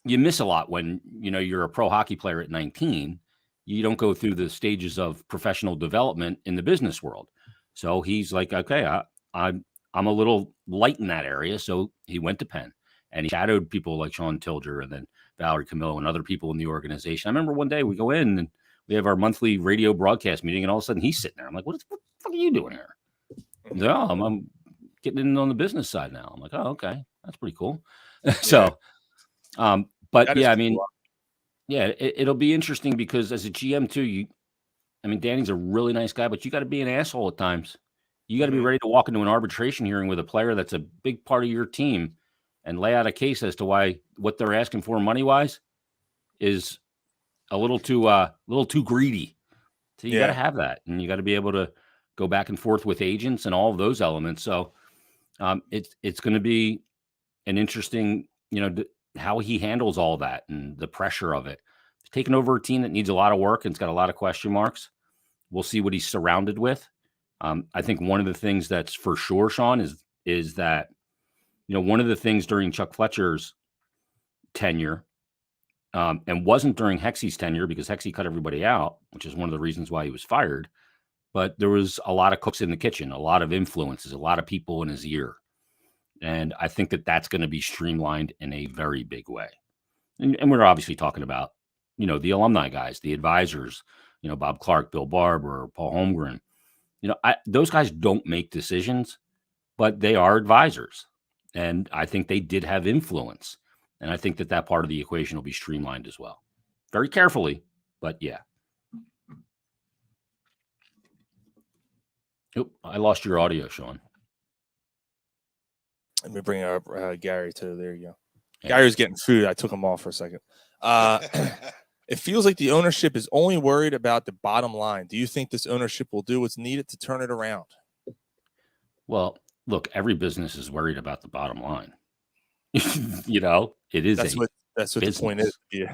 you miss a lot when you're a pro hockey player at 19. You don't go through the stages of professional development in the business world. So he's like, okay, I'm a little light in that area. So he went to Penn and he shadowed people like Sean Tilger and then Valerie Camillo and other people in the organization. I remember one day we go in and we have our monthly radio broadcast meeting and all of a sudden he's sitting there. I'm like, what the fuck are you doing here? He's like, oh, I'm getting in on the business side now. I'm like, oh, okay. That's pretty cool. So, but yeah, I mean, yeah, it'll be interesting because as a GM too, Danny's a really nice guy, but you got to be an asshole at times. You got to be ready to walk into an arbitration hearing with a player that's a big part of your team and lay out a case as to why what they're asking for money-wise is a little too greedy. So you got to have that, and you got to be able to go back and forth with agents and all of those elements. So it's going to be an interesting, how he handles all that and the pressure of it. Taking over a team that needs a lot of work and it's got a lot of question marks. We'll see what he's surrounded with. I think one of the things that's for sure, Sean, is that, one of the things during Chuck Fletcher's tenure, and wasn't during Hexie's tenure because Hexie cut everybody out, which is one of the reasons why he was fired. But there was a lot of cooks in the kitchen, a lot of influences, a lot of people in his ear. And I think that that's going to be streamlined in a very big way. And we're obviously talking about, the alumni guys, the advisors, Bob Clark, Bill Barber, Paul Holmgren. Those guys don't make decisions, but they are advisors. And I think they did have influence. And I think that part of the equation will be streamlined as well. Very carefully, but yeah. Oop, I lost your audio, Sean. Let me bring up Gary too. There you go. Yeah. Gary's getting food. I took him off for a second. It feels like the ownership is only worried about the bottom line. Do you think this ownership will do what's needed to turn it around? Well, look, every business is worried about the bottom line. It is. That's what the point is. Yeah,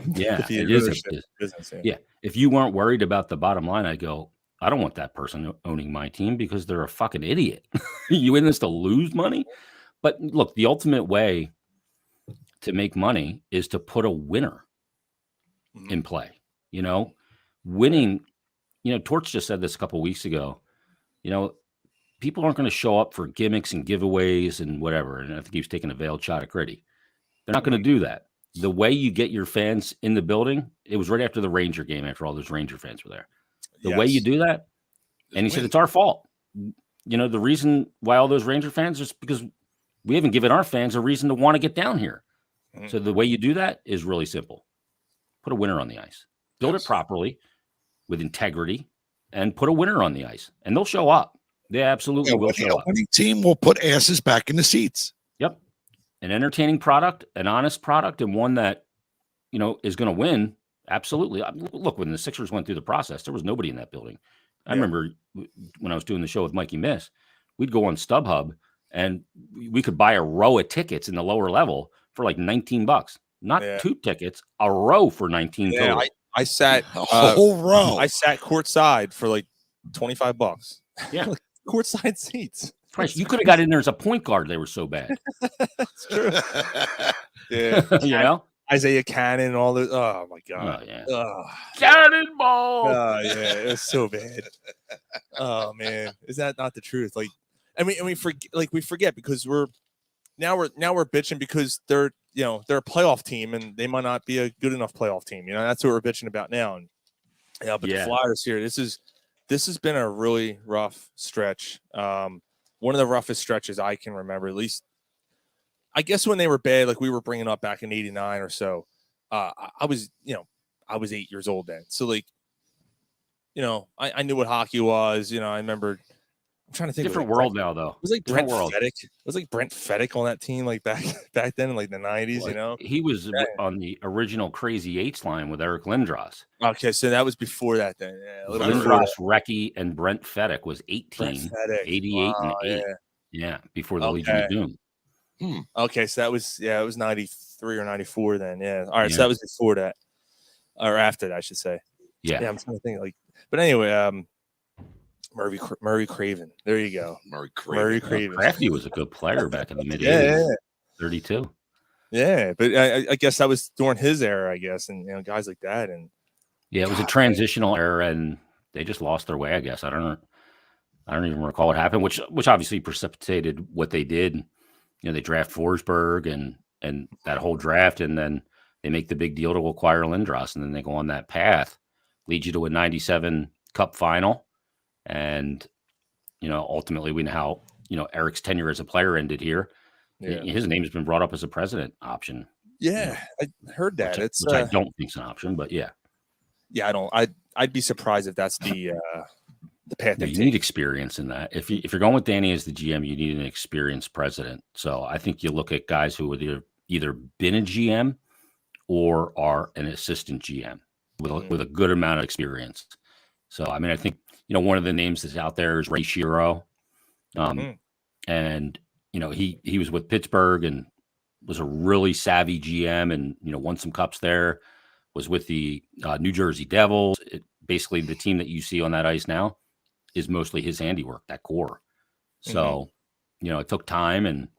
it is a business. Yeah. If you weren't worried about the bottom line, I'd go, I don't want that person owning my team because they're a fucking idiot. You in this to lose money? But look, the ultimate way to make money is to put a winner in play. Winning, Torch just said this a couple of weeks ago, people aren't going to show up for gimmicks and giveaways and whatever. And I think he was taking a veiled shot at Gritty. They're not going to do that. The way you get your fans in the building, it was right after the Ranger game, after all those Ranger fans were there. The way you do that, and he said, it's our fault. The reason why all those Ranger fans is because we haven't given our fans a reason to want to get down here. So the way you do that is really simple. Put a winner on the ice. Build it properly with integrity and put a winner on the ice. And they'll show up. They absolutely will show up. A winning team will put asses back in the seats. Yep. An entertaining product, an honest product, and one that, is going to win. Absolutely. Look, when the Sixers went through the process, there was nobody in that building. I remember when I was doing the show with Mikey Miss, we'd go on StubHub and we could buy a row of tickets in the lower level for like $19. Not 2 tickets, a row for 19 total. I sat a whole row. I sat courtside for like $25. Yeah. Courtside seats. Christ, you could have got in there as a point guard. They were so bad. That's true. Yeah. Isaiah Cannon and all the. Oh my God. Oh, yeah. Cannonball. Oh yeah, it was so bad. Oh man, is that not the truth? Like, we forget because we're bitching because they're a playoff team and they might not be a good enough playoff team. That's what we're bitching about now. And but the Flyers here, this has been a really rough stretch. One of the roughest stretches I can remember, at least I guess when they were bad, like we were bringing up back in '89 or so, I was, I was 8 years old then. So like, I knew what hockey was. I remember. I'm trying to think. Different world now, though. It was like Different Brent world. Fedek. It was like Brent Fedek on that team, like back then in like the '90s. He was on the original Crazy Eights line with Eric Lindros. Okay, so that was before that then. Yeah, Lindros, Recchi, and Brent Fedek was 18, 88, wow, and 8. Yeah, before the Legion of Doom. Okay, so that was it was 93 or 94 then. Yeah. All right, so that was before that. Or after that, I should say. Yeah. I'm trying to think but anyway, Murray Craven. There you go. Murray Craven. Crafty was a good player back in the mid 80s. Yeah. 32. Yeah, but I guess that was during his era, I guess, and guys like that, and it was a transitional era, and they just lost their way. I guess I don't even recall what happened, which obviously precipitated what they did. They draft Forsberg and that whole draft, and then they make the big deal to acquire Lindros, and then they go on that path, leads you to a '97 Cup final, and ultimately we know how Eric's tenure as a player ended here. Yeah. His name has been brought up as a president option. Yeah, I heard that. Which I don't think is an option, but yeah. Yeah, I don't. I'd be surprised if that's the path. You need experience in that. If you're going with Danny as the GM, you need an experienced president. So I think you look at guys who have either been a GM or are an assistant GM with a good amount of experience. So I mean, I think one of the names that's out there is Ray Shiro, and he was with Pittsburgh and was a really savvy GM, and won some cups there. Was with the New Jersey Devils. Basically, the team that you see on that ice now is mostly his handiwork, that core. So, it took time, and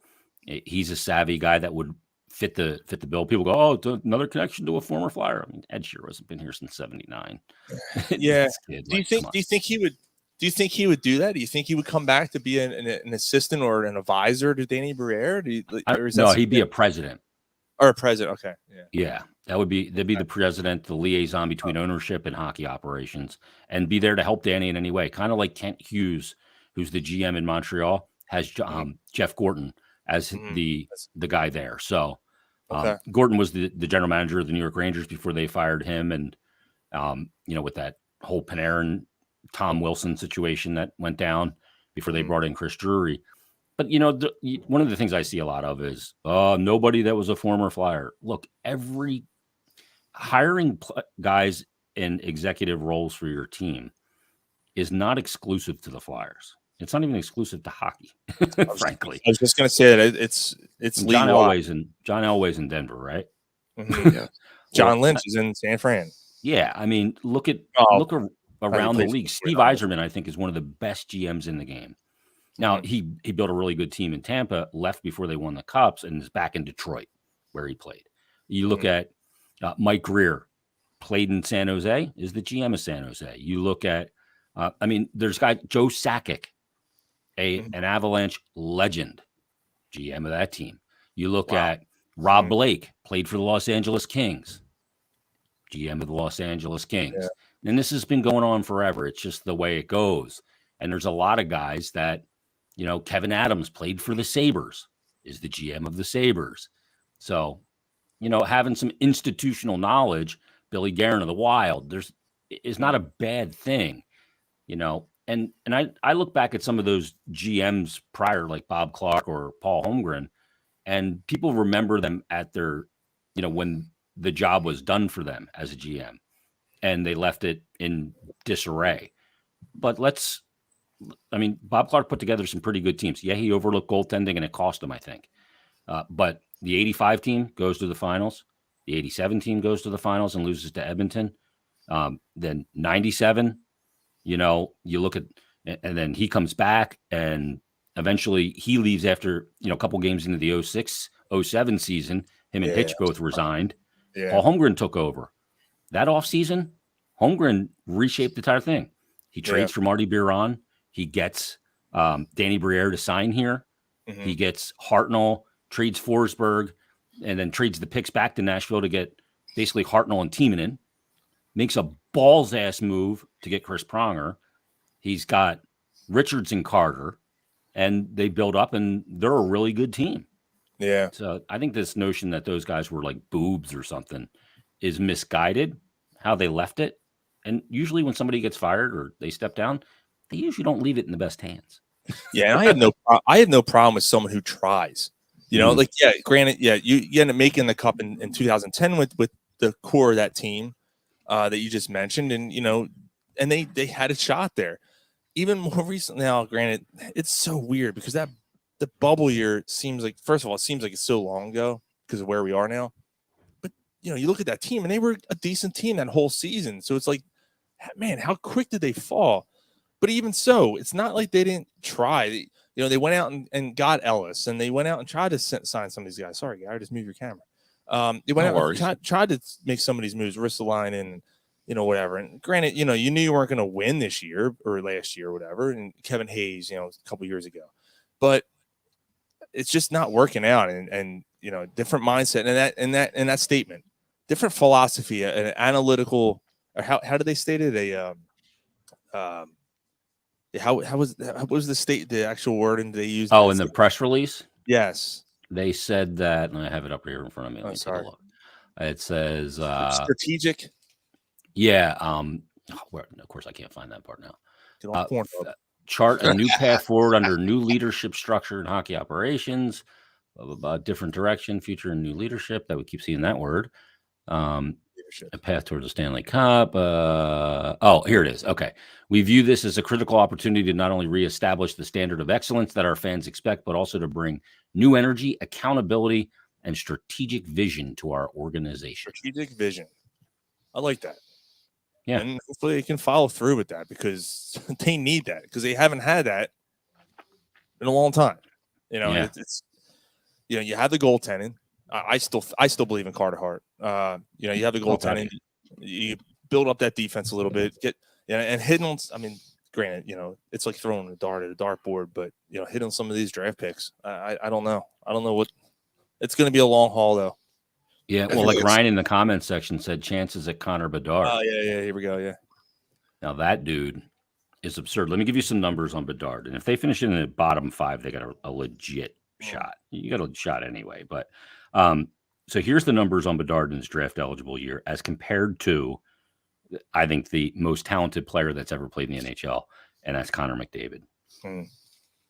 he's a savvy guy that would fit the bill. People go, "Oh, another connection to a former Flyer." I mean, Ed Sheeran hasn't been here since '79. Yeah. Do you think he would? Do you think he would do that? Do you think he would come back to be an assistant or an advisor to Danny Briere? No, he'd be a president. Or a president. Okay. Yeah. That'd be the president, the liaison between ownership and hockey operations, and be there to help Danny in any way. Kind of like Kent Hughes, who's the GM in Montreal, has Jeff Gorton as the guy there. So Gorton was the general manager of the New York Rangers before they fired him, and with that whole Panarin, Tom Wilson situation that went down before they brought in Chris Drury. But, one of the things I see a lot of is nobody that was a former Flyer. Look, hiring guys in executive roles for your team is not exclusive to the Flyers. It's not even exclusive to hockey, frankly. I was just going to say that it's John Elway's in Denver, right? Yeah. John Lynch is in San Fran. Yeah, I mean, look around the league. Steve Yzerman, I think, is one of the best GMs in the game. Now, he built a really good team in Tampa, left before they won the Cups, and is back in Detroit, where he played. You look at Mike Greer, played in San Jose, is the GM of San Jose. You look at, there's Joe Sakic, an Avalanche legend, GM of that team. You look at Rob Blake, played for the Los Angeles Kings, GM of the Los Angeles Kings. Yeah. And this has been going on forever. It's just the way it goes. And there's a lot of guys that, Kevin Adams played for the Sabres, is the GM of the Sabres. So, having some institutional knowledge, Billy Guerin of the Wild, is not a bad thing, And I look back at some of those GMs prior, like Bob Clark or Paul Holmgren, and people remember them at their, when the job was done for them as a GM, and they left it in disarray. But Bob Clark put together some pretty good teams. Yeah, he overlooked goaltending, and it cost him, I think. But the 85 team goes to the finals. The 87 team goes to the finals and loses to Edmonton. Then 97, you look at, and then he comes back, and eventually he leaves after, a couple games into the 06-07 season. Him and Hitch both resigned. Yeah. Paul Holmgren took over. That offseason, Holmgren reshaped the entire thing. He trades for Marty Biron. He gets Danny Briere to sign here. He gets Hartnell, trades Forsberg, and then trades the picks back to Nashville to get basically Hartnell and Timonen. Makes a balls-ass move to get Chris Pronger. He's got Richards and Carter, and they build up, and they're a really good team. Yeah. So I think this notion that those guys were like boobs or something is misguided, how they left it. And usually when somebody gets fired or they step down, they usually don't leave it in the best hands. Yeah, and I have no problem with someone who tries. You know, like, yeah, granted, yeah, you end up making the cup in 2010 with the core of that team that you just mentioned, and you know, and they had a shot there. Even more recently, now, granted, it's so weird because the bubble year seems like, first of all, it seems like it's so long ago because of where we are now. But you know, you look at that team and they were a decent team that whole season. So it's like, man, how quick did they fall? But even so, it's not like they didn't try. You know, they went out and got Ellis, and they went out and tried to sign some of these guys. Sorry, guy, just move your camera. They went out and tried to make some of these moves, Ristolainen and, you know, whatever. And granted, you know, you knew you weren't going to win this year or last year or whatever. And Kevin Hayes, you know, a couple years ago. But it's just not working out. And you know, different mindset. And that statement, different philosophy, an analytical, or how did they state it? How was the actual wording they used? Oh, in the press release? Yes. They said that, and I have it up here in front of me. Let me take a look. It says strategic. Yeah. Of course I can't find that part now. Chart a new path forward under new leadership structure in hockey operations, blah, blah, blah, different direction, future and new leadership. That we keep seeing that word. A path towards the Stanley Cup. Oh, here it is. Okay. We view this as a critical opportunity to not only reestablish the standard of excellence that our fans expect, but also to bring new energy, accountability, and strategic vision to our organization. Strategic vision. I like that. Yeah. And hopefully they can follow through with that because they need that because they haven't had that in a long time. You know, it's you know, you have the goaltending. I still believe in Carter Hart. You know, you have the goaltending. You build up that defense a little bit. And hitting. I mean, granted, you know, it's like throwing a dart at a dartboard, but you know, hitting some of these draft picks. I don't know. I don't know what. It's going to be a long haul though. Yeah, well, like Ryan in the comments section said, chances at Connor Bedard. Oh yeah. Here we go. Yeah. Now that dude is absurd. Let me give you some numbers on Bedard, and if they finish in the bottom 5, they got a legit shot. You got a shot anyway, but. So here's the numbers on Bedard in his draft eligible year as compared to, I think, the most talented player that's ever played in the NHL, and that's Connor McDavid.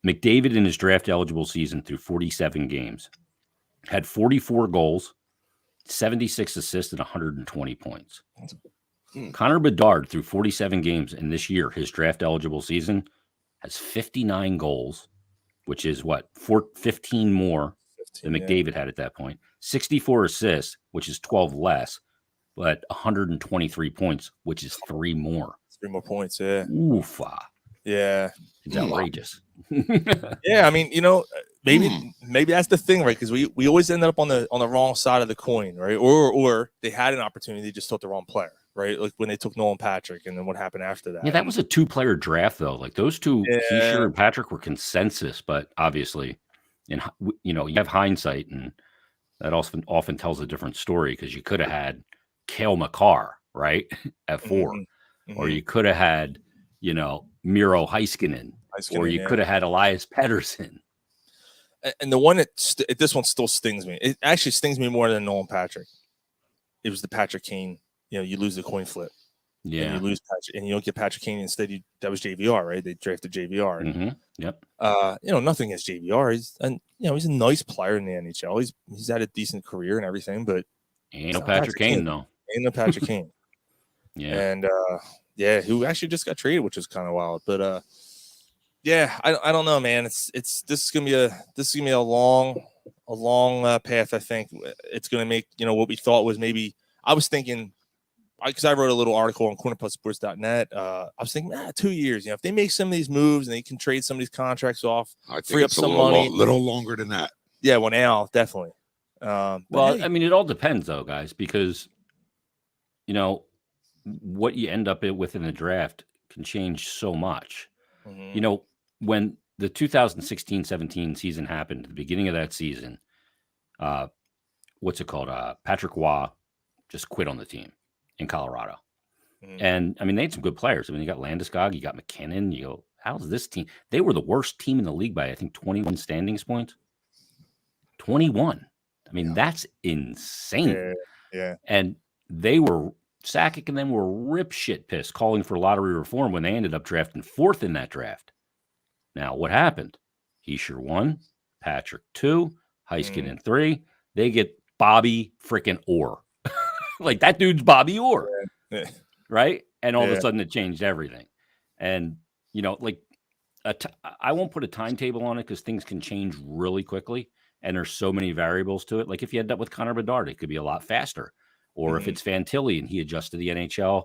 McDavid in his draft eligible season through 47 games had 44 goals, 76 assists, and 120 points. Connor Bedard through 47 games in this year, his draft eligible season, has 59 goals, which is 15 more than McDavid had at that point. 64 assists, which is 12 less, but 123 points, which is 3 more. 3 more points, yeah. Oofa. Yeah. It's outrageous. Yeah, I mean, you know, maybe that's the thing, right? Because we always end up on the wrong side of the coin, right? Or they had an opportunity, they just took the wrong player, right? Like when they took Nolan Patrick, and then what happened after that? Yeah, that was a 2-player draft, though. Like those two, Fisher and Patrick, were consensus, but obviously, you know, you have hindsight, and that often tells a different story because you could have had Cale Makar, right, at 4, or you could have had, you know, Miro Heiskanen, or you could have had Elias Pettersson. And the one this one still stings me. It actually stings me more than Nolan Patrick. It was the Patrick Kane. You know, you lose the coin flip. Yeah, and you lose Patrick, and you don't get Patrick Kane. Instead, that was JVR, right? They drafted JVR. Yep. You know, nothing against JVR. He's a nice player in the NHL. He's had a decent career and everything, but ain't no Patrick Kane though. Ain't no Patrick Kane. Yeah, and who actually just got traded, which is kind of wild. But yeah, I don't know, man. This is gonna be a long path. I think it's gonna make, you know, what we thought was maybe. I was thinking. Because I wrote a little article on cornerpubsports.net. I was thinking, 2 years. You know, if they make some of these moves and they can trade some of these contracts off, I think free up some money. Little longer than that. Yeah, well, now definitely. Well, hey. I mean, it all depends, though, guys, because you know what you end up with in the draft can change so much. You know, when the 2016-17 season happened, at the beginning of that season, what's it called? Patrick Waugh just quit on the team in Colorado. And I mean, they had some good players. I mean, you got Landeskog, you got McKinnon. You go, how's this team? They were the worst team in the league by, I think, 21 standings points. 21. I mean, that's insane. Yeah. And they were, Sakic and them were rip shit pissed calling for lottery reform when they ended up drafting 4th in that draft. Now, what happened? Heischer 1, Patrick 2, Heiskin in 3. They get Bobby freaking Orr. Like, that dude's Bobby Orr. Yeah. Right? And all of a sudden it changed everything. And, you know, like, I won't put a timetable on it because things can change really quickly. And there's so many variables to it. Like if you end up with Connor Bedard, it could be a lot faster. Or if it's Fantilli and he adjusts to the NHL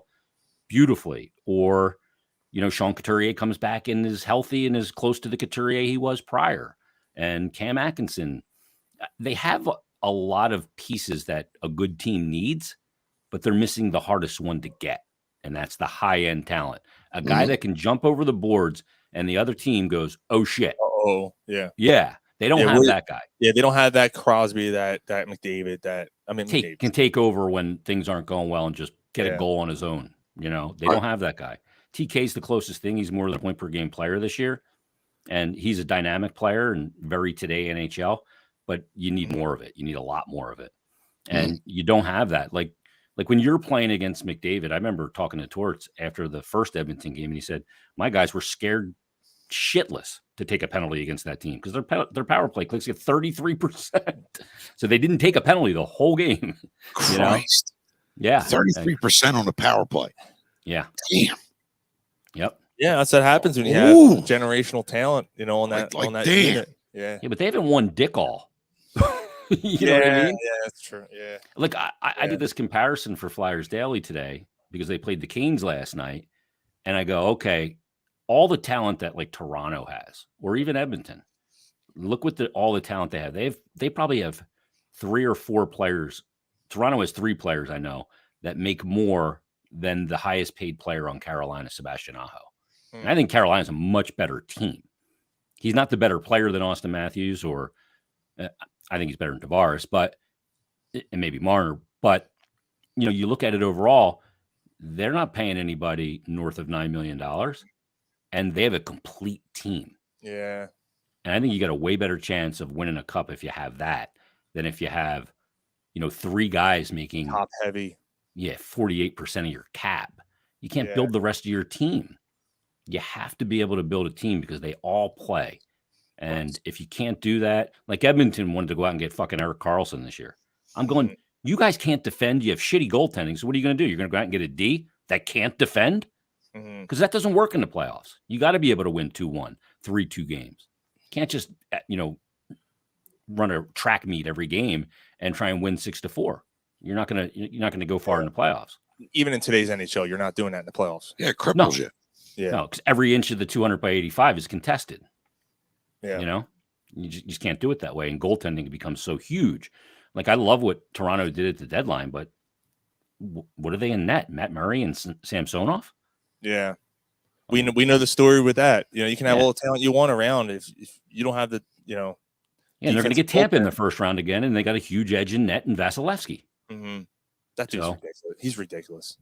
beautifully. Or, you know, Sean Couturier comes back and is healthy and is close to the Couturier he was prior. And Cam Atkinson. They have a lot of pieces that a good team needs, but they're missing the hardest one to get. And that's the high-end talent. A guy that can jump over the boards and the other team goes, oh, shit. Oh, yeah. Yeah. They don't have that guy. Yeah, they don't have that Crosby, that McDavid, can take over when things aren't going well and just get a goal on his own. You know, they don't have that guy. TK's the closest thing. He's more than a point per game player this year. And he's a dynamic player and very today NHL, but you need more of it. You need a lot more of it. And you don't have that. Like when you're playing against McDavid, I remember talking to Torts after the first Edmonton game, and he said, my guys were scared shitless to take a penalty against that team because their power play clicks at 33%. So they didn't take a penalty the whole game. Christ. You know? Yeah. 33% on the power play. Yeah. Damn. Yep. Yeah, that's what happens when you have generational talent, you know, on that unit. Yeah. Yeah, but they haven't won dick all. You know what I mean? Yeah, that's true. Yeah. Like I did this comparison for Flyers Daily today because they played the Canes last night. And I go, okay, all the talent that like Toronto has, or even Edmonton, look what all the talent they have. They probably have 3 or 4 players. Toronto has 3 players I know that make more than the highest paid player on Carolina, Sebastian Aho. And I think Carolina's a much better team. He's not the better player than Austin Matthews, or I think he's better than Tavares, and maybe Marner. But, you know, you look at it overall, they're not paying anybody north of $9 million, and they have a complete team. Yeah. And I think you got a way better chance of winning a cup if you have that than if you have, you know, 3 guys making top heavy. Yeah, 48% of your cap. You can't build the rest of your team. You have to be able to build a team because they all play. And if you can't do that, like Edmonton wanted to go out and get fucking Erik Karlsson this year. I'm going, you guys can't defend. You have shitty goaltending. So what are you going to do? You're going to go out and get a D that can't defend? Because that doesn't work in the playoffs. You got to be able to win 2-1, 3-2 games. You can't just, you know, run a track meet every game and try and win 6-4. You're not gonna go far in the playoffs. Even in today's NHL, you're not doing that in the playoffs. Yeah, it cripples you. Yeah, no, because every inch of the 200 by 85 is contested. Yeah, you know, you just can't do it that way. And goaltending becomes so huge. Like I love what Toronto did at the deadline, but what are they in net? Matt Murray and Samsonov? Yeah, we know the story with that. You know, you can have all the talent you want around if you don't have the, you know. Yeah, and they're going to get Tampa in the first round again, and they got a huge edge in net and Vasilevsky. That dude's ridiculous. He's ridiculous.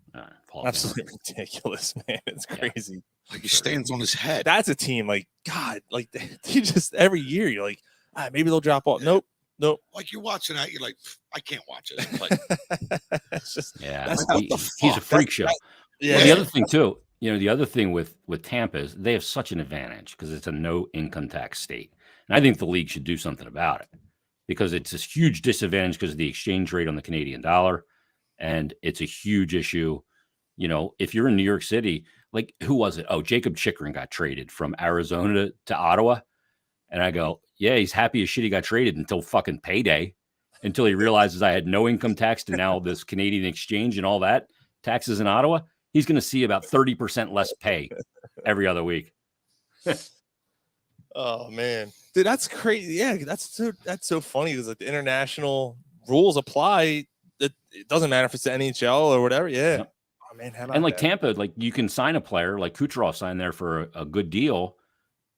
Absolutely ridiculous, man. It's crazy. Like he stands on his head. That's a team like God. Like they just every year you're like, maybe they'll drop off. Nope. Like you're watching that, you're like, I can't watch it. Like, it's just he's a freak show. Well, the other thing too, you know, the other thing with Tampa is they have such an advantage because it's a no income tax state, and I think the league should do something about it because it's this huge disadvantage because of the exchange rate on the Canadian dollar. And it's a huge issue. You know, if you're in New York City, like who was it? Oh, Jacob Chikrin got traded from Arizona to Ottawa. And I go, yeah, he's happy as shit he got traded until fucking payday, until he realizes I had no income tax to now this Canadian exchange and all that taxes in Ottawa. He's going to see about 30% less pay every other week. Oh man, dude, that's crazy. Yeah, that's so funny because like the international rules apply. It doesn't matter if it's the NHL or whatever. Yeah. Yep. Oh, man, how about and like that? Tampa, like you can sign a player like Kucherov signed there for a good deal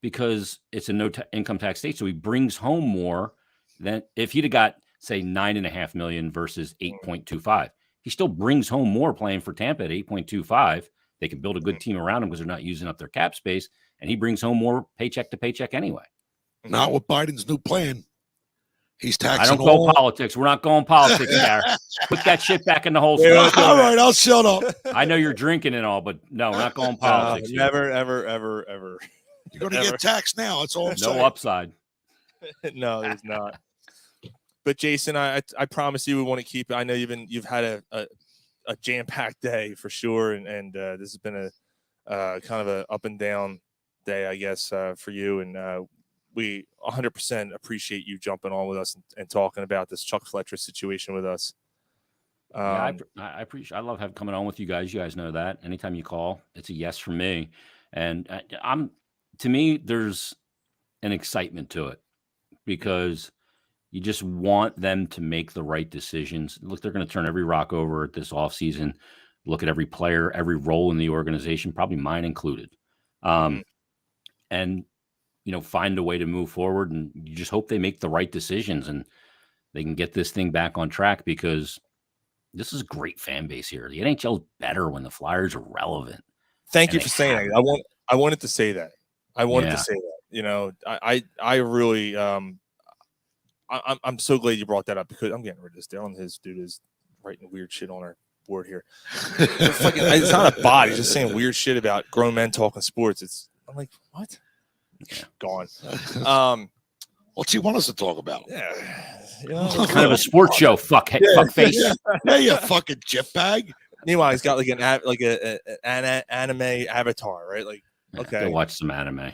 because it's a no income tax state. So he brings home more than if he'd have got, say, $9.5 million versus 8.25. He still brings home more playing for Tampa at 8.25. They can build a good team around him because they're not using up their cap space. And he brings home more paycheck to paycheck anyway. Not with Biden's new plan. He's I taxing don't go all. politics. We're not going politics there. Put that shit back in the whole Yeah, stuff. All right, I'll shut up. I know you're drinking and all, but no, we're not going politics. here. Never, ever, ever, ever. You're going to get taxed now. That's all I'm saying. No upside. No, there's not. But Jason, I promise you we want to keep it. I know you've had a jam-packed day for sure, and this has been a kind of a up and down day, I guess, for you. And we 100% appreciate you jumping on with us and talking about this Chuck Fletcher situation with us. Yeah, I appreciate. I love coming on with you guys. You guys know that. Anytime you call, it's a yes from me. And to me, there's an excitement to it because you just want them to make the right decisions. Look, they're going to turn every rock over this offseason, look at every player, every role in the organization, probably mine included. And, find a way to move forward. And you just hope they make the right decisions and they can get this thing back on track because this is a great fan base here. The NHL is better when the Flyers are relevant. Thank you for saying that. I wanted to say that. I really, I'm so glad you brought that up because I'm getting rid of this. Dylan, his dude is writing weird shit on our board here. It's not a bot. He's just saying weird shit about grown men talking sports. I'm like, what? Yeah. Gone. What's he want us to talk about? Yeah. Kind of a sports show. Fuck face. Yeah, you fucking chip bag. Meanwhile, he's got an anime avatar, right? Like, okay, go watch some anime.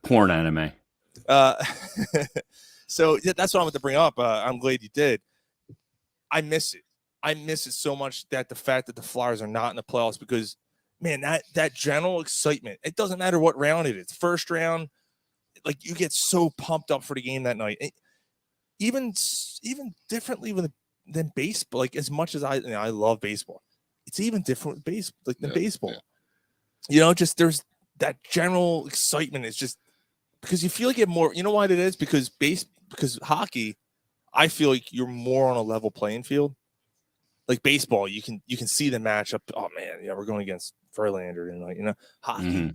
Porn anime. So that's what I want to bring up. I'm glad you did. I miss it. I miss it so much that the fact that the Flyers are not in the playoffs because, man, that general excitement. It doesn't matter what round it is. First round, like you get so pumped up for the game that night. Even differently than baseball. Like as much as I love baseball, it's even different with than baseball. Yeah. Just there's that general excitement. It's just because you feel like it more. You know why it is? Because hockey, I feel like you're more on a level playing field. Like baseball, you can see the matchup. Oh man, yeah, we're going against Verlander tonight. Hockey,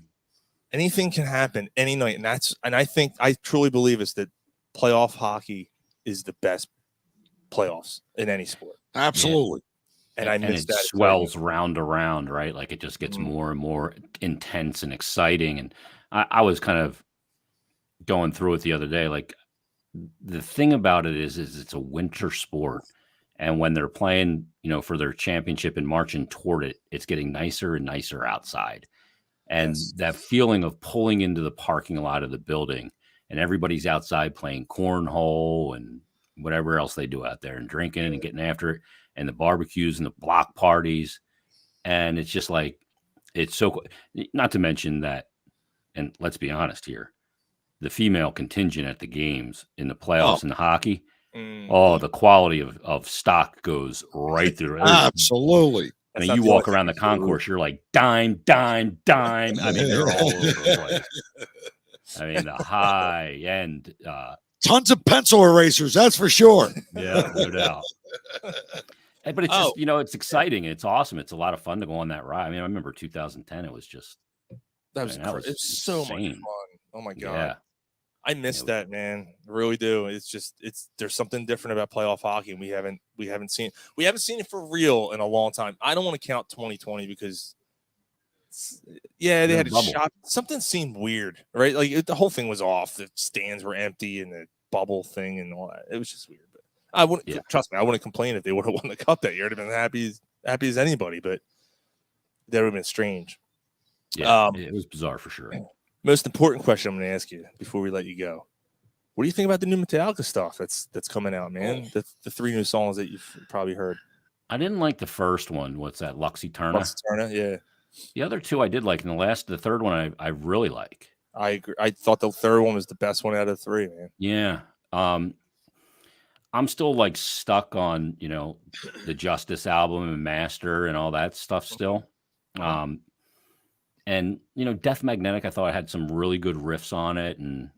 anything can happen any night, and I truly believe it's that playoff hockey is the best playoffs in any sport. Absolutely. And I miss that. It swells round to round, right? Like it just gets more and more intense and exciting. And I was kind of going through it the other day. Like the thing about it is it's a winter sport. And when they're playing, for their championship and marching toward it, it's getting nicer and nicer outside. And that feeling of pulling into the parking lot of the building and everybody's outside playing cornhole and whatever else they do out there and drinking and getting after it and the barbecues and the block parties. And it's just like, it's so, not to mention that, and let's be honest here, the female contingent at the games in the playoffs in hockey, the quality of stock goes right through. Absolutely. I mean, you walk around the concourse, you're like dime, dime, dime. I mean, they're all over the place. I mean, the high end. Tons of pencil erasers, that's for sure. Yeah, no doubt. But it's just, it's exciting. It's awesome. It's a lot of fun to go on that ride. I mean, I remember 2010. It was just it's so much fun. Oh my god. Yeah. I miss that, man. I really do. It's there's something different about playoff hockey. And we haven't seen it for real in a long time. I don't want to count 2020 because they had a shot. Something seemed weird, right? Like the whole thing was off. The stands were empty and the bubble thing and all that. It was just weird. But I wouldn't trust me. I wouldn't complain if they would have won the cup that year. I'd have been happy as anybody. But that would have been strange. Yeah, it was bizarre for sure. Most important question I'm going to ask you before we let you go. What do you think about the new Metallica stuff that's coming out, man? The 3 new songs that you've probably heard. I didn't like the first one. What's that? Lux Eterna? Lux Eterna, yeah. The other 2 I did like, and the third one I really like. I agree. I thought the third one was the best one out of the 3, man. Yeah. I'm still like stuck on, the Justice album and Master and all that stuff still. And, Death Magnetic, I thought I had some really good riffs on it. And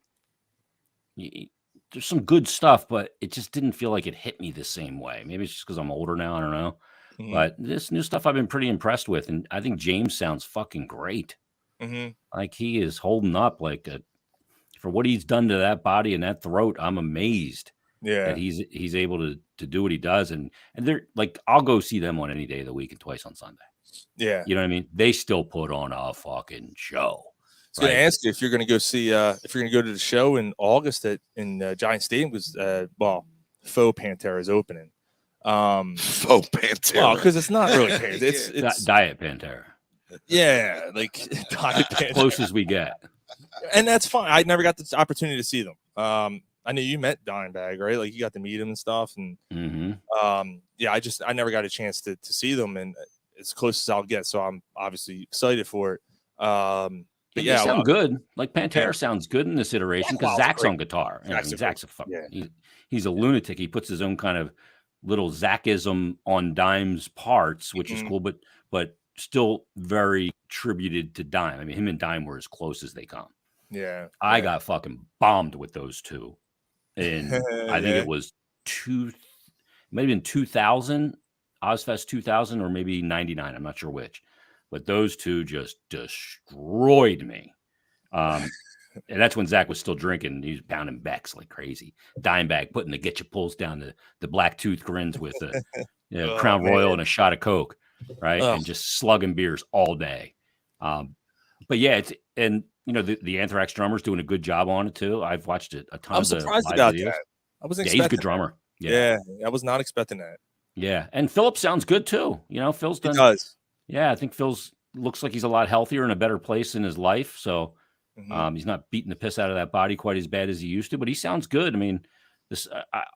there's some good stuff, but it just didn't feel like it hit me the same way. Maybe it's just because I'm older now. I don't know. Mm-hmm. But this new stuff I've been pretty impressed with. And I think James sounds fucking great. Mm-hmm. Like he is holding up like for what he's done to that body and that throat. I'm amazed that he's able to do what he does. And they're like, I'll go see them on any day of the week and twice on Sunday. Yeah. You know what I mean? They still put on a fucking show. I was going to ask you if you're going to go see, if you're going to go to the show in August in Giant Stadium, because, Faux Pantera is opening. Faux Pantera. Well, because it's not really Pantera. It's Diet Pantera. Yeah, like Diet Pantera. Close as we get. And that's fine. I never got the opportunity to see them. I know you met Dimebag, right? Like you got to meet him and stuff. And I never got a chance to see them, and as close as I'll get. So I'm obviously excited for it. But they sound good. Like Pantera sounds good in this iteration because Zach's on guitar. Zach's a he's a lunatic. He puts his own kind of little Zachism on Dime's parts, which is cool, but still very tributed to Dime. I mean, him and Dime were as close as they come. Yeah. I got fucking bombed with those two. And I think it was maybe in 2000, Ozfest 2000, or maybe 99. I'm not sure which. But those two just destroyed me. And that's when Zach was still drinking. He was pounding Becks like crazy. Dimebag putting the get you pulls down the black tooth grins with a Crown Royal and a shot of Coke, right? And just slugging beers all day. But yeah, the Anthrax drummer's doing a good job on it too. I've watched it a ton. I'm surprised about that. I was expecting he's a good drummer. Yeah, I was not expecting that. Yeah, and Philip sounds good too. Phil's done. He does. Yeah, I think Phil's looks like he's a lot healthier in a better place in his life. So he's not beating the piss out of that body quite as bad as he used to, but he sounds good. I mean,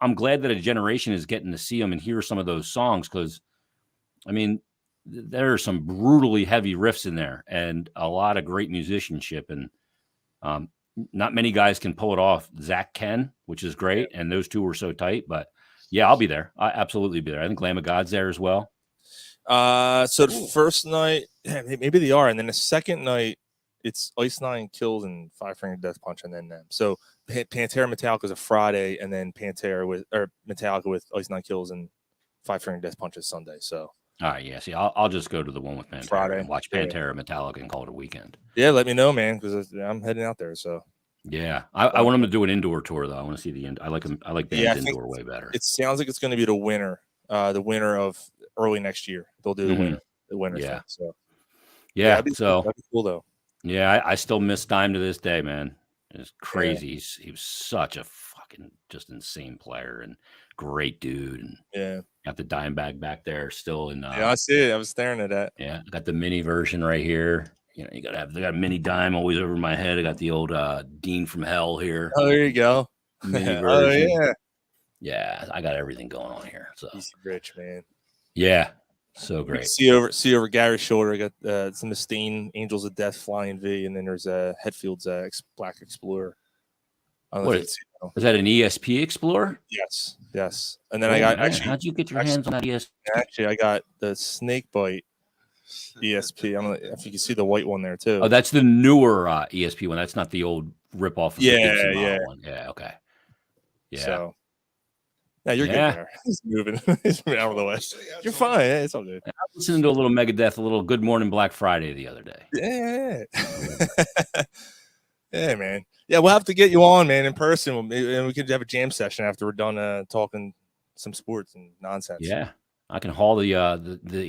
I'm glad that a generation is getting to see him and hear some of those songs because, I mean, there are some brutally heavy riffs in there and a lot of great musicianship. And not many guys can pull it off. Zach can, which is great. And those two were so tight. But yeah, I'll be there. I absolutely be there. I think Lamb of God's there as well. So the first night, maybe they are, and then the second night, it's Ice Nine Kills and Five Finger Death Punch, and then them. So Pantera Metallica is a Friday, and then Metallica with Ice Nine Kills and Five Finger Death Punch is Sunday. So all right, yeah. See, I'll just go to the one with Pantera Friday and watch Pantera Metallica and call it a weekend. Yeah, let me know, man, because I'm heading out there. So yeah, I want them to do an indoor tour though. I want to see the end. I like them. I like bands indoor way better. It sounds like it's going to be the winter of early next year. They'll do the winter thing. So yeah, that'd be cool though. Yeah, I still miss Dime to this day, man. It's crazy. Yeah. He was such a fucking just insane player and great dude. And got the Dimebag back there still in. I see it. I was staring at that. Yeah, I got the mini version right here. They got a mini Dime always over my head. I got the old Dean from Hell here. Oh, there you go. Mini version. Oh yeah. Yeah, I got everything going on here. So he's rich, man. Yeah, so great. See over Gary's shoulder. I got some Mustaine Angels of Death Flying V, and then there's Hetfield's Black Explorer. Is that an ESP Explorer? Yes. And then I got how'd you get your hands on that ESP? Actually, I got the Snakebite ESP. I don't know if you can see the white one there too. Oh, that's the newer ESP one. That's not the old ripoff of the Dixie model one. Yeah, okay. Yeah. So, yeah, you're good there. He's moving. He's moving out of the way. You're fine. Yeah, it's all good. I was listening to a little Megadeth, a little Good Morning Black Friday the other day. Yeah. Yeah, man. Yeah, we'll have to get you on, man, in person. And we could have a jam session after we're done talking some sports and nonsense. Yeah. I can haul the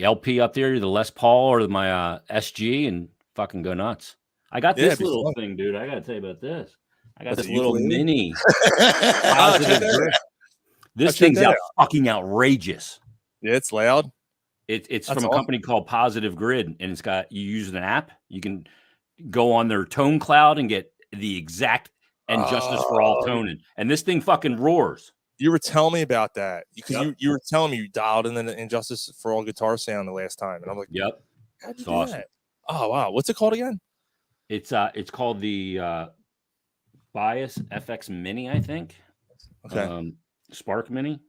LP up there, the Les Paul or my SG, and fucking go nuts. I got this little thing, dude. I got to tell you about this. I got this little mini positive grip. This thing's fucking outrageous. Yeah, it's loud. It's from a company called Positive Grid, and it's got, you use an app. You can go on their tone cloud and get the exact and Justice for All toning. And this thing fucking roars. You were telling me about that because you were telling me you dialed in the Injustice for All guitar sound the last time, and I'm like, yep, how'd you do that? Oh wow, what's it called again? It's called the Bias FX Mini, I think. Okay. Spark Mini.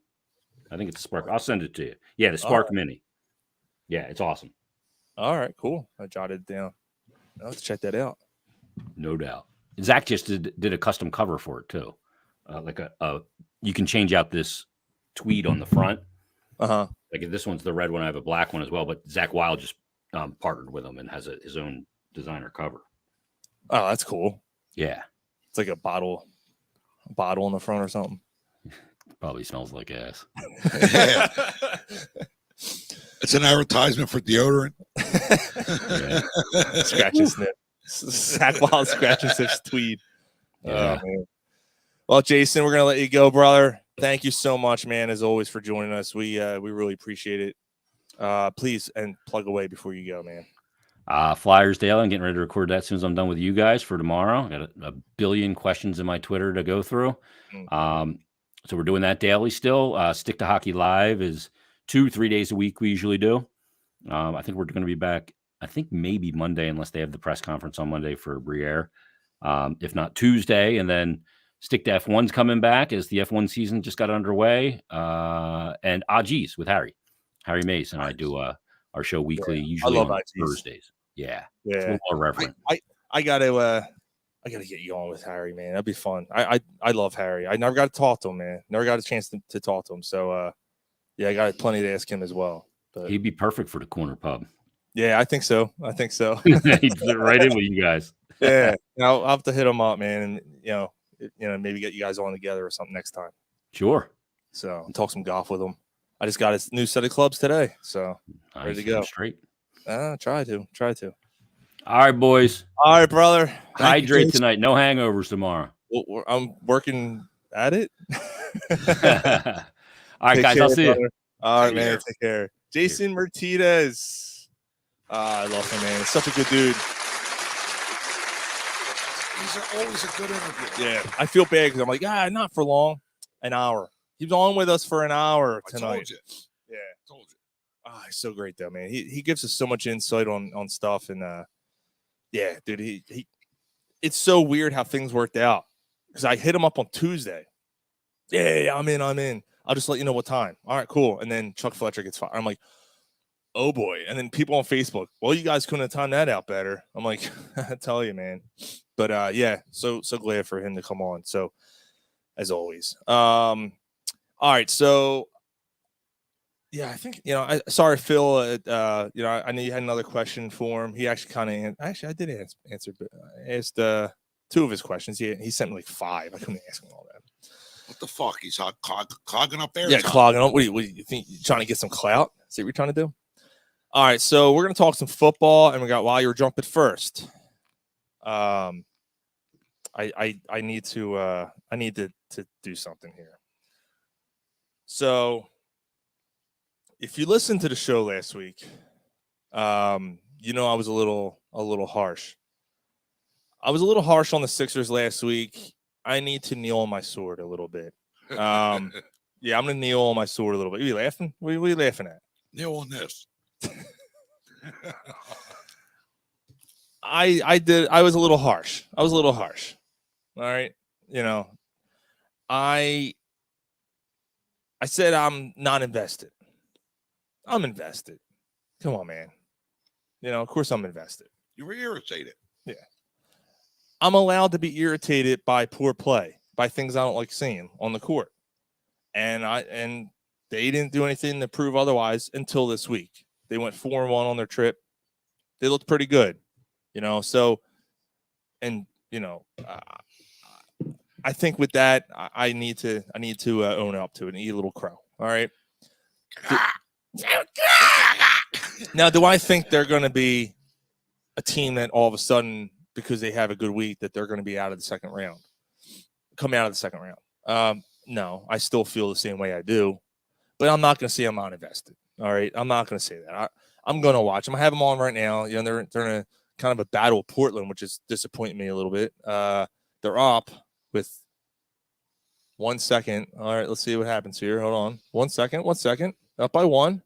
I think it's Spark. I'll send it to you. Yeah, the Spark Mini. Yeah, it's awesome. All right, cool. I jotted it down. I'll have to check that out. No doubt. Zach just did a custom cover for it too. Like you can change out this tweed on the front. Like if this one's the red one, I have a black one as well. But Zach Wild just partnered with him and has his own designer cover. Oh, that's cool. Yeah. It's like a bottle in the front or something. Probably smells like ass. Yeah. It's an advertisement for deodorant. Yeah. Scratch and sniff. Sack Wild Scratch and Sniff tweed. Yeah. Man. Well, Jason, we're gonna let you go, brother. Thank you so much, man, as always, for joining us. We really appreciate it. Please and plug away before you go, man. Flyers Daily. I'm getting ready to record that as soon as I'm done with you guys for tomorrow. I got a billion questions in my Twitter to go through. So we're doing that daily still. Stick to Hockey Live is 2-3 days a week. We usually do. I think we're going to be back. I think maybe Monday, unless they have the press conference on Monday for Briere. If not Tuesday, and then Stick to F1's coming back as the F1 season just got underway. And geez, with Harry Mace and I do our show weekly, usually on Thursdays. Yeah. It's a little more reverent. I gotta get you on with Harry, man. That'd be fun. I love Harry. I never got to talk to him, man. Never got a chance to talk to him. So yeah, I got plenty to ask him as well. But he'd be perfect for the corner pub. Yeah, I think so. He'd fit right in with you guys. Yeah. I'll have to hit him up, man, and maybe get you guys on together or something next time. Sure. So talk some golf with him. I just got his new set of clubs today, so ready to go. Straight. Try to. All right, boys. All right, brother. Hydrate tonight. No hangovers tomorrow. Well, I'm working at it. All right, guys. I'll see you. All right, man. Take care. Jason Myrtetus. I love him, man. He's such a good dude. He's always a good interview. Yeah. I feel bad because I'm like, not for long. An hour. He was on with us for an hour tonight. I told you. Yeah. Told you. He's so great, though, man. He gives us so much insight on stuff. And, yeah, dude, he it's so weird how things worked out. Because I hit him up on Tuesday. Yeah, I'm in. I'll just let you know what time. All right, cool. And then Chuck Fletcher gets fired. I'm like, oh, boy. And then people on Facebook, well, you guys couldn't have timed that out better. I'm like, I tell you, man. But, yeah, so glad for him to come on. So, as always. All right, so, yeah, I think, sorry, Phil. I know you had another question for him. He actually kind of, I did answer, but I asked two of his questions. He sent me like 5. I couldn't ask him all that. What the fuck? He's clogging up there? Yeah, clogging up. What do you think? You trying to get some clout? See what you're trying to do? All right, so we're going to talk some football, and we got While You Were Drunk at First. I need to do something here. So if you listened to the show last week, I was a little harsh. I was a little harsh on the Sixers last week. I need to kneel on my sword a little bit. Yeah, I'm gonna kneel on my sword a little bit. Are you laughing? What are you laughing at? Kneel on this. I was a little harsh. All right. I said I'm not invested. I'm invested. Come on, man. Of course I'm invested. You were irritated. Yeah. I'm allowed to be irritated by poor play, by things I don't like seeing on the court. And they didn't do anything to prove otherwise until this week. They went 4-1 on their trip. They looked pretty good, so, and, I think with that, I need to own up to it and eat a little crow. All right. Now, do I think they're going to be a team that all of a sudden, because they have a good week, that they're going to be out of the second round? Come out of the second round? No, I still feel the same way I do, but I'm not going to say I'm not invested. All right, I'm not going to say that. I'm going to watch them. I have them on right now. They're in a kind of a battle with Portland, which is disappointing me a little bit. They're up with 1 second. All right, let's see what happens here. Hold on. 1 second. Up by 1.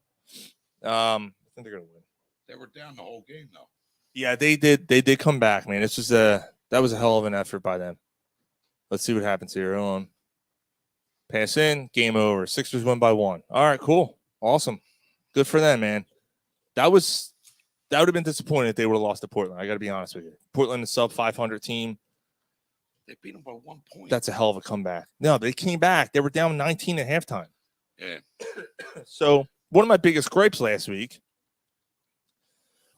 I think they're going to win. They were down the whole game, though. Yeah, they did. They did come back, man. It's just that was a hell of an effort by them. Let's see what happens here. Hold on. Pass in. Game over. Sixers win by 1. All right, cool. Awesome. Good for them, man. That would have been disappointing if they would have lost to Portland. I got to be honest with you. Portland is sub 500 team. They beat them by 1 point. That's a hell of a comeback. No, they came back. They were down 19 at halftime. Yeah. So one of my biggest gripes last week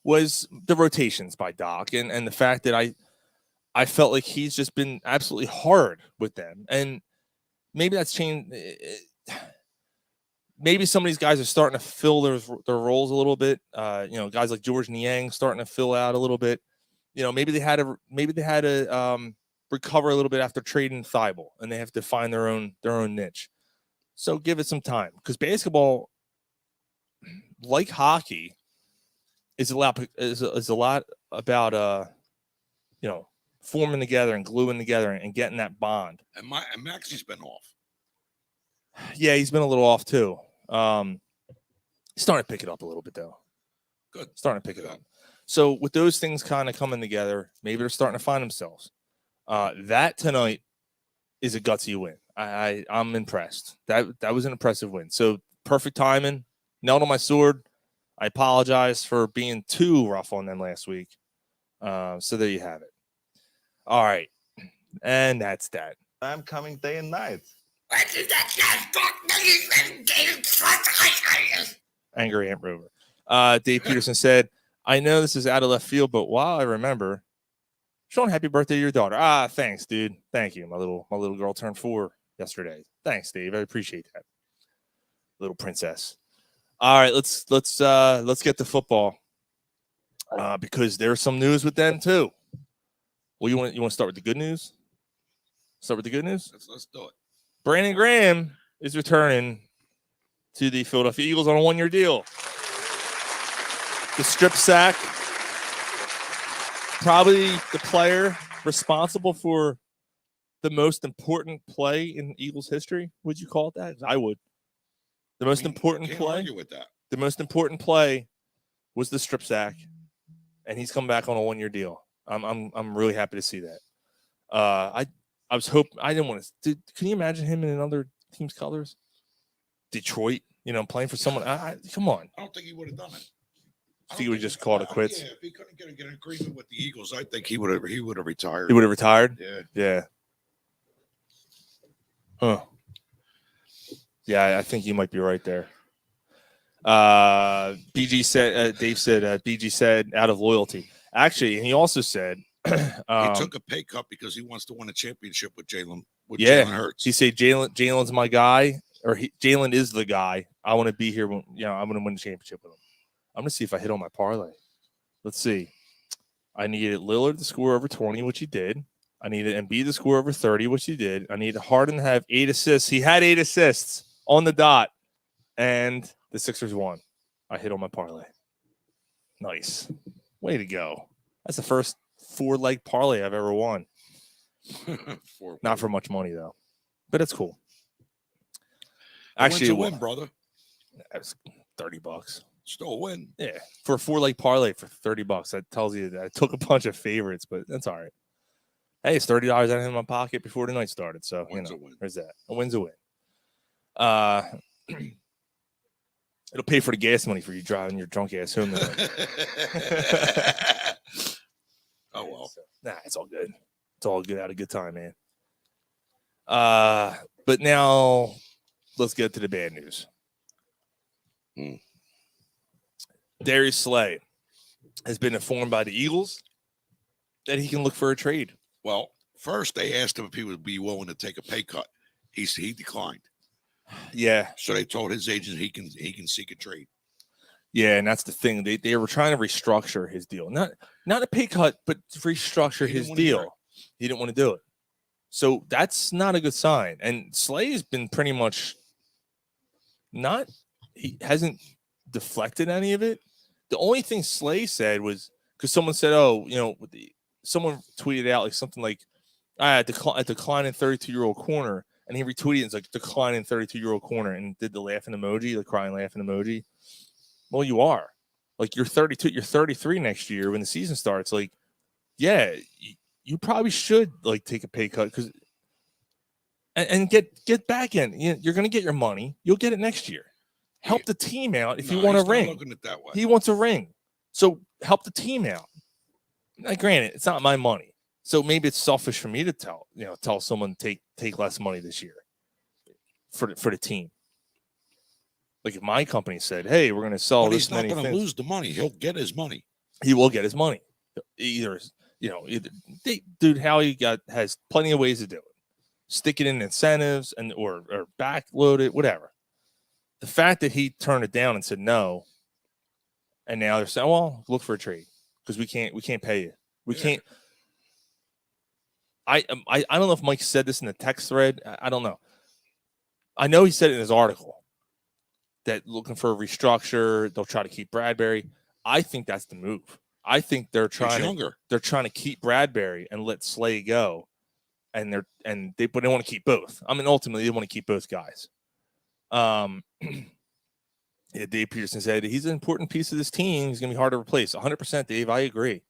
was the rotations by Doc and the fact that I felt like he's just been absolutely hard with them. And maybe that's changed. Maybe some of these guys are starting to fill their roles a little bit. Guys like George Niang starting to fill out a little bit. Maybe they had to recover a little bit after trading Thibault, and they have to find their own niche. So give it some time, because basketball, like hockey, is a lot about forming together and gluing together and getting that bond. And Maxie's been off. Yeah, he's been a little off too. He's starting to pick it up a little bit though. Good. Starting to pick it up. So with those things kind of coming together, maybe they're starting to find themselves. That tonight is a gutsy win. I'm impressed. That was an impressive win. So perfect timing. Knelt on my sword. I apologize for being too rough on them last week. So there you have it. All right. And that's that. I'm coming day and night. Angry Ant Rover. Dave Peterson said, I know this is out of left field, but while I remember, Sean, happy birthday to your daughter. Thanks, dude. Thank you. My little girl turned 4 yesterday. Thanks, Dave. I appreciate that. Little princess. All right, let's get to football. Because there's some news with them too. Well, you want to start with the good news? Start with the good news? Let's do it. Brandon Graham is returning to the Philadelphia Eagles on a 1-year deal. The strip sack, probably the player responsible for the most important play in Eagles history. Would you call it that? I would. The most important play. Argue with that. The most important play was the strip sack, and he's come back on a 1-year deal. I'm really happy to see that. I was hoping I didn't want to. Can you imagine him in another team's colors? Detroit, playing for someone. Come on. I don't think he would have done it. I think he would have just called it quits. Yeah, if he couldn't get an agreement with the Eagles, I think he would have retired. He would have retired? Yeah. Huh. Yeah, I think you might be right there. BG said, Dave said, BG said out of loyalty. Actually, and he also said he took a pay cut because he wants to win a championship with Jalen. Jalen Hurts. He said Jalen's my guy, or Jalen is the guy. I want to be here when I'm going to win the championship with him. I'm going to see if I hit on my parlay. Let's see. I needed Lillard to score over 20, which he did. I needed Embiid to score over 30, which he did. I needed Harden to have 8 assists. He had 8 assists on the dot, and the Sixers won. I hit on my parlay. Nice. Way to go. That's the first 4-leg parlay I've ever won. Not for much money, though. But it's cool. Actually, a win, brother. That was $30. Still a win. Yeah. For a 4-leg parlay for $30. That tells you that I took a bunch of favorites, but that's all right. Hey, it's $30 out of my pocket before the night started. So, there's that. A win's a win. It'll pay for the gas money for you driving your drunk ass home tonight. Oh, well. So, it's all good. It's all good. Had a good time, man. But now let's get to the bad news. Darius Slay has been informed by the Eagles that he can look for a trade. Well, first they asked him if he would be willing to take a pay cut. He declined. Yeah. So they told his agent he can seek a trade. Yeah, and that's the thing. They were trying to restructure his deal. Not a pay cut, but restructure his deal. He didn't want to do it. So that's not a good sign. And Slay has been pretty much he hasn't deflected any of it. The only thing Slay said was because someone said, someone tweeted out like something like, a declining 32-year-old corner. And he retweeted it's like declining 32-year-old corner and did the laughing emoji, the crying laughing emoji. Well, you are. Like, you're 32, you're 33 next year when the season starts. Like, yeah, you probably should like take a pay cut and get back in. You're going to get your money. You'll get it next year. Help the team out if you want a ring. Looking at that way. He wants a ring. So help the team out. Now, granted, it's not my money. So maybe it's selfish for me to tell someone take less money this year for the team. Like if my company said, "Hey, we're going to sell this many things," he's not going to lose the money. He'll get his money. He will get his money. Either Dude, Howie has plenty of ways to do it. Stick it in incentives or backload it, whatever. The fact that he turned it down and said no, and now they're saying, well, look for a trade because we can't pay you. We can't. I don't know if Mike said this in the text thread. I don't know. I know he said it in his article that looking for a restructure, they'll try to keep Bradbury. I think that's the move. I think they're trying to keep Bradbury and let Slay go, but they want to keep both. I mean, ultimately they want to keep both guys. Dave Peterson said he's an important piece of this team. He's going to be hard to replace. 100%, Dave. I agree.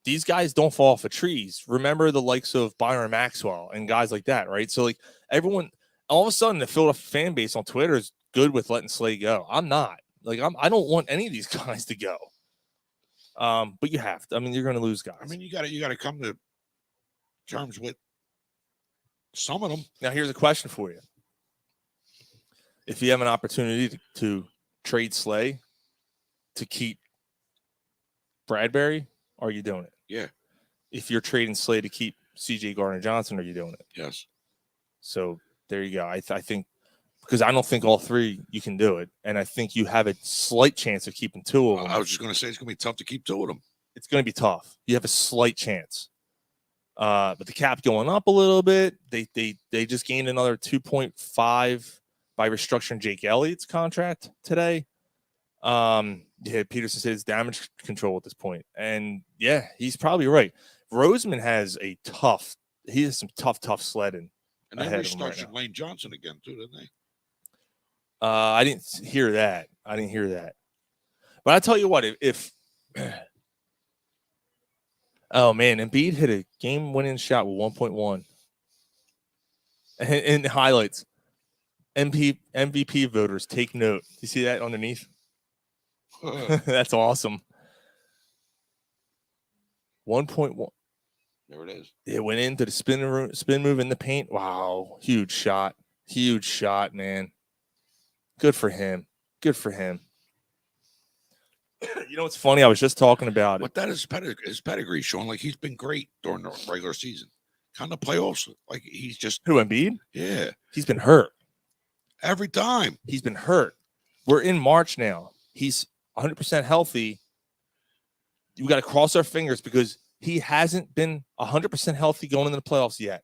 These guys don't fall off of trees. Remember the likes of Byron Maxwell and guys like that, right? So, like, everyone, all of a sudden, the Philadelphia fan base on Twitter is good with letting Slay go. I'm not. Like, I don't want any of these guys to go. But you have to. I mean, you're going to lose guys. I mean, you got to come to terms with some of them. Now, here's a question for you. If you have an opportunity to trade Slay to keep Bradbury, are you doing it? Yeah. If you're trading Slay to keep C.J. Gardner-Johnson, are you doing it? Yes. So there you go. I think because I don't think all three you can do it, and I think you have a slight chance of keeping two of them. I was just going to say it's going to be tough to keep two of them. It's going to be tough. You have a slight chance. But the cap going up a little bit. They just gained another 2.5 by restructuring Jake Elliott's contract today. Peterson said it's damage control at this point. And yeah, he's probably right. Roseman has some tough sledding. And they restructured Lane Johnson again, too, didn't they? I didn't hear that. But I tell you what, if oh man, Embiid hit a game-winning shot with 1.1. And in the highlights, MVP voters take note. You see that underneath? That's awesome. 1.1. There it is. It went into the spin move in the paint. Wow, huge shot, man. Good for him. You know what's funny? I was just talking about it. But that is his pedigree, Sean. Like, he's been great during the regular season. Kind of playoffs. Like, he's just... Who, Embiid? Yeah. He's been hurt. Every time. He's been hurt. We're in March now. He's 100% healthy. We got to cross our fingers because he hasn't been 100% healthy going into the playoffs yet.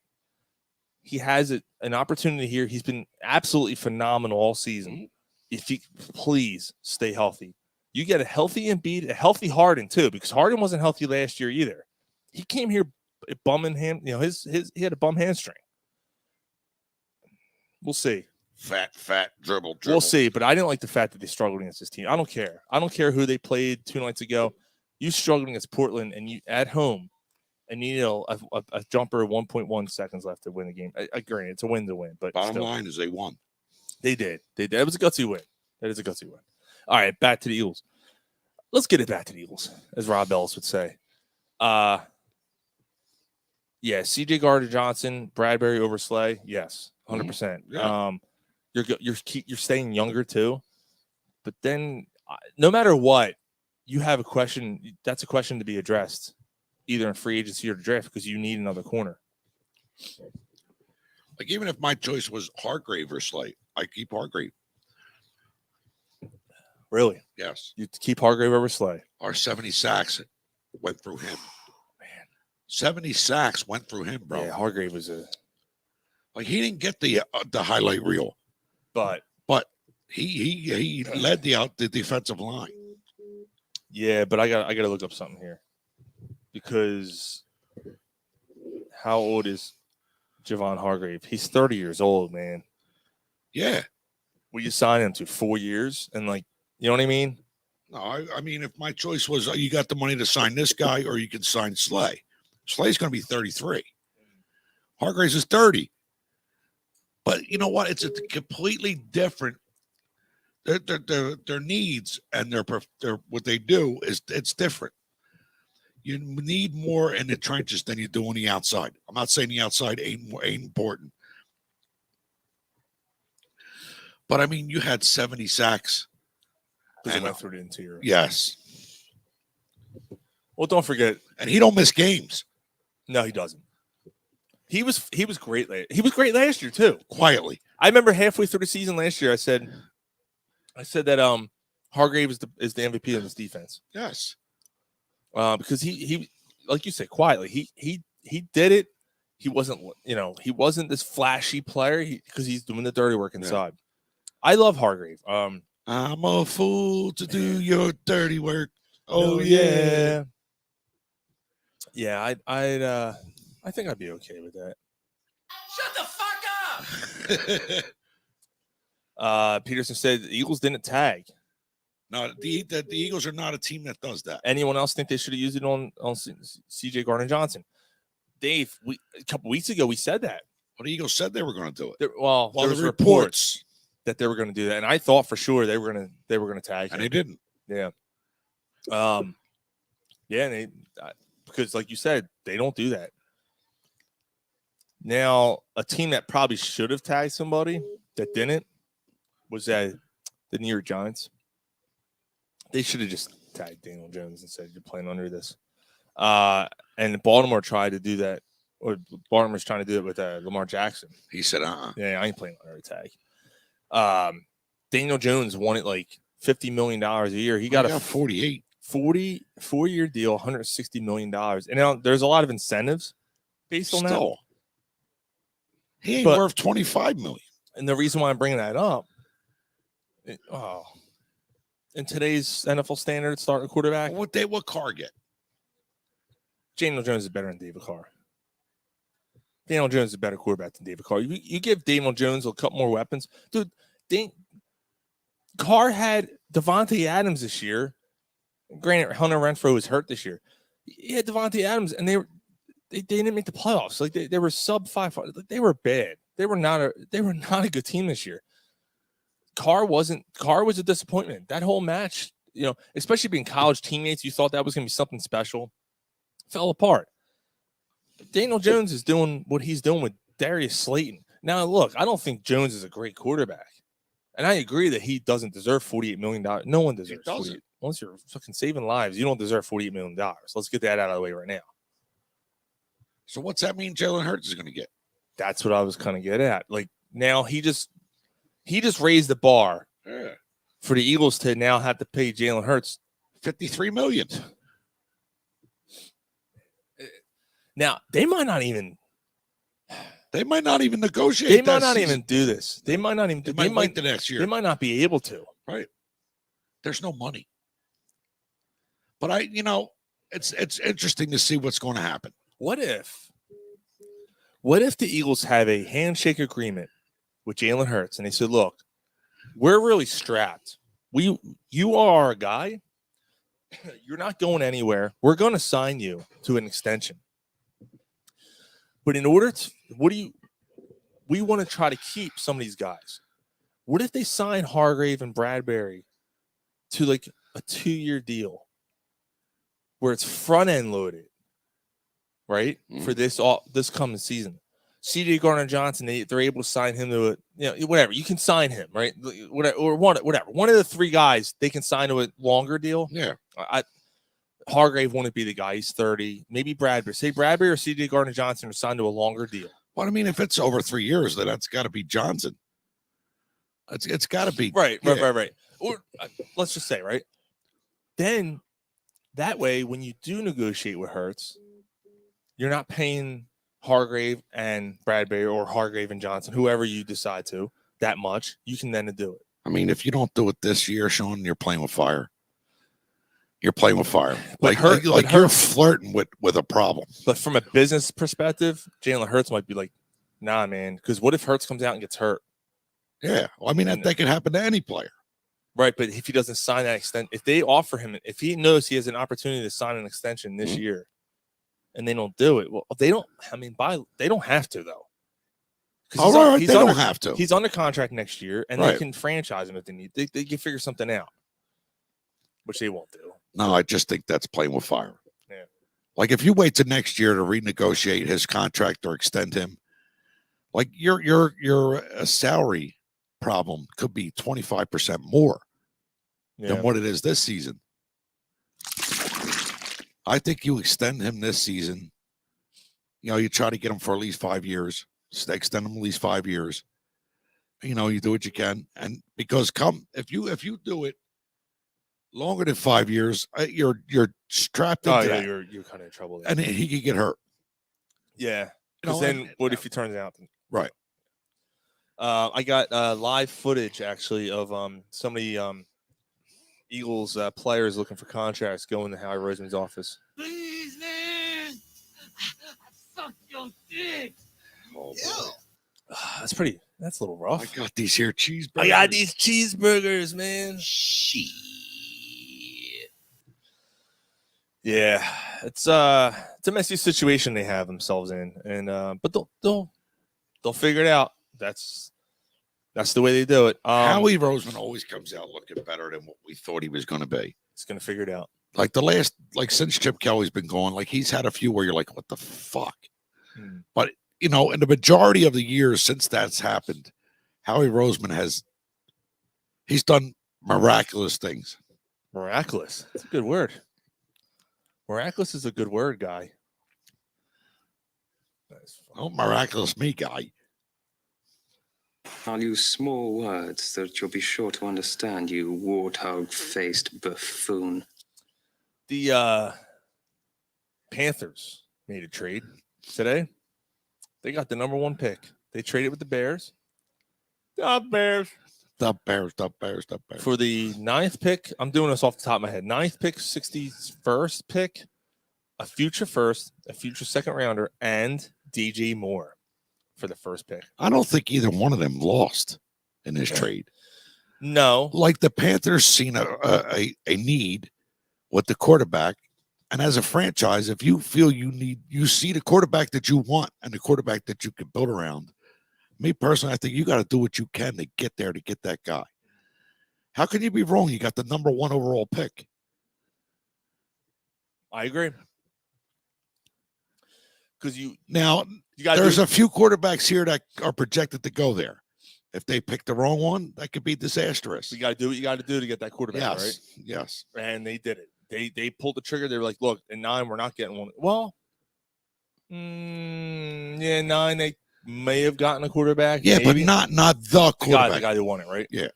He has an opportunity here. He's been absolutely phenomenal all season. If he please stay healthy, you get a healthy Embiid, a healthy Harden too, because Harden wasn't healthy last year either. He came here bumming him. You know, he had a bum hamstring. We'll see. Fat dribble. We'll see, but I didn't like the fact that they struggled against this team. I don't care. I don't care who they played 2 nights ago. You struggled against Portland and you at home. And you know a jumper 1.1 seconds left to win the game. I agree, it's a win, but bottom line is they won. They did. That was a gutsy win. That is a gutsy win. All right, back to the Eagles. Let's get it back to the Eagles, as Rob Ellis would say. Yeah, C.J. Gardner-Johnson, Bradbury over Slay. Yes, 100%. Yeah. You're staying younger too, but then no matter what, you have a question. That's a question to be addressed. Either in free agency or draft because you need another corner. Like, even if my choice was Hargrave or Slay, I keep Hargrave. Really? Yes. You keep Hargrave over Slay. Our 70 sacks went through him. Man, 70 sacks went through him, bro. Yeah, Hargrave was like, he didn't get the highlight reel, but he led the defensive line. Yeah, but I got to look up something here. Because how old is Javon Hargrave? He's 30 years old, man. Yeah. Will you sign him to 4 years? And, like, you know what I mean? No, I mean, if my choice was you got the money to sign this guy or you can sign Slay. Slay's going to be 33. Hargraves is 30. But you know what? It's a completely different. Their needs and their what they do it's different. You need more in the trenches than you do on the outside. I'm not saying the outside ain't important. But, I mean, you had 70 sacks. And went through the interior. Yes. Well, don't forget, And he don't miss games. No, he doesn't. He was great. He was great last year too. Quietly. I remember halfway through the season last year, I said that Hargrave is the MVP of this defense. Yes. Because he like you said, quietly he did it. He wasn't this flashy player because he's doing the dirty work inside. Yeah. I love Hargrave. I'm a fool to do your dirty work. Oh yeah. Yeah, I think I'd be okay with that. Shut the fuck up. Peterson said the Eagles didn't tag. No, the Eagles are not a team that does that. Anyone else think they should have used it on C.J. Gardner-Johnson? Dave, a couple weeks ago we said that. Well, the Eagles said they were going to do it. There was reports that they were going to do that, and I thought for sure they were going to tag him. And they didn't. Yeah. Yeah, because like you said, they don't do that. Now, a team that probably should have tagged somebody that didn't was the New York Giants. They should have just tagged Daniel Jones and said, you're playing under this. And Baltimore tried to do that, or Baltimore's trying to do it with Lamar Jackson. He said, Yeah, I ain't playing under a tag. Daniel Jones wanted like $50 million a year. He got a 4-year deal, $160 million. And now there's a lot of incentives based on that. He ain't worth $25 million. And the reason why I'm bringing that up, in today's NFL standards, starting quarterback, what Carr get? Daniel Jones is better than David Carr. Daniel Jones is a better quarterback than David Carr. You give Daniel Jones a couple more weapons, dude. Carr had Devontae Adams this year. Granted, Hunter Renfrow was hurt this year. He had Devontae Adams, and they didn't make the playoffs. Like they were sub 500. Like they were bad. They were not a good team this year. Carr was a disappointment. That whole match, especially being college teammates, you thought that was going to be something special. Fell apart. Daniel Jones is doing what he's doing with Darius Slayton. Now, look, I don't think Jones is a great quarterback. And I agree that he doesn't deserve $48 million. No one deserves $48. Once you're fucking saving lives, you don't deserve $48 million. Let's get that out of the way right now. So what's that mean Jalen Hurts is going to get? That's what I was kind of getting at. Like, now he just raised the bar for the Eagles to now have to pay Jalen Hurts $53 million. Now, they might not even negotiate. They might not even do this. They might not even. They might wait the next year. They might not be able to. Right. There's no money. But it's interesting to see what's going to happen. What if the Eagles have a handshake agreement with Jalen Hurts and they said, look, we're really strapped. You are our guy. You're not going anywhere. We're going to sign you to an extension. But in order to, we want to try to keep some of these guys. What if they sign Hargrave and Bradbury to like a 2-year deal where it's front end loaded, right? For this coming season. C.J. Gardner-Johnson, they're able to sign him to whatever. You can sign him, right? Whatever. One of the 3 guys they can sign to a longer deal. Yeah. Hargrave wouldn't be the guy. He's 30. Maybe Bradbury. Say Bradbury or C.J. Gardner-Johnson are signed to a longer deal. Well, I mean, if it's over 3 years, then that's got to be Johnson. It's got to be. Right. Or let's just say, right? Then that way, when you do negotiate with Hurts, you're not paying Hargrave and Bradbury or Hargrave and Johnson, whoever you decide to, that much. You can then do it. I mean, if you don't do it this year, Sean, you're playing with fire. You're playing with fire. Like you're flirting with a problem. But from a business perspective, Jalen Hurts might be like, nah, man. Because what if Hurts comes out and gets hurt? Yeah. Well, I mean, that could happen to any player. Right. But if he doesn't sign that extension, if they offer him, if he knows he has an opportunity to sign an extension this year and they don't do it, well, they don't have to, though. They don't have to. He's under contract next year and they can franchise him if they need. They can figure something out, which they won't do. No, I just think that's playing with fire. Yeah. Like if you wait to next year to renegotiate his contract or extend him, like your salary problem could be 25% more than what it is this season. I think you extend him this season. You know, you try to get him for at least 5 years. Extend him at least 5 years. You know, you do what you can, and because if you do it longer than 5 years, you're strapped into that. You're kind of in trouble there. And he could get hurt. Yeah, You know, because then what if he turns out? Right. I got live footage actually of some of the Eagles players looking for contracts going to Howie Roseman's office. Please, man. I suck your dick. Oh, That's a little rough. I got these here cheeseburgers. I got these cheeseburgers, man. Shit. Yeah, it's a messy situation they have themselves in, and but they'll figure it out. That's the way they do it. Howie Roseman always comes out looking better than what we thought he was going to be. He's going to figure it out. Like since Chip Kelly's been going, like he's had a few where you're like, what the fuck? But you know, in the majority of the years since that's happened, Howie Roseman he's done miraculous things. Miraculous. That's a good word. Miraculous is a good word, guy. Oh, miraculous me, guy. I'll use small words that you'll be sure to understand, you warthog-faced buffoon. The Panthers made a trade today. They got the number 1 pick. They traded with the Bears. The Bears. For the 9th pick, I'm doing this off the top of my head. 9th pick, 61st pick, a future first, a future second rounder, and DJ Moore for the first pick. I don't think either one of them lost in this trade. No. Like the Panthers seen a need with the quarterback. And as a franchise, if you feel you see the quarterback that you want and the quarterback that you can build around, me personally, I think you got to do what you can to get there to get that guy. How can you be wrong? You got the number 1 overall pick. I agree. Because there's a few quarterbacks here that are projected to go there. If they pick the wrong one, that could be disastrous. You got to do what you got to do to get that quarterback, right? Yes. And they did it. They pulled the trigger. They were like, look, in 9, we're not getting one. Well, 9, they may have gotten a quarterback. Yeah, maybe. but not the quarterback. The guy who won it, right? Yeah.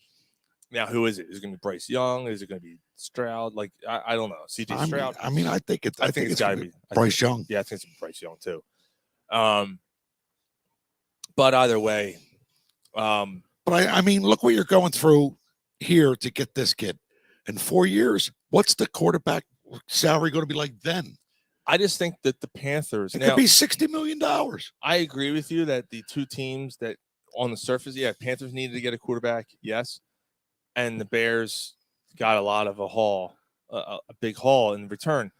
Now, who is it? Is it going to be Bryce Young? Is it going to be Stroud? Like, I don't know. CJ Stroud? I think it's got to be Bryce Young. Yeah, I think it's Bryce Young, too. But either way. But I mean, look what you're going through here to get this kid. In 4 years, what's the quarterback salary going to be like then? I just think that the Panthers could be $60 million. I agree with you that the two teams that on the surface, Panthers needed to get a quarterback, yes, and the Bears got a lot of a big haul in return.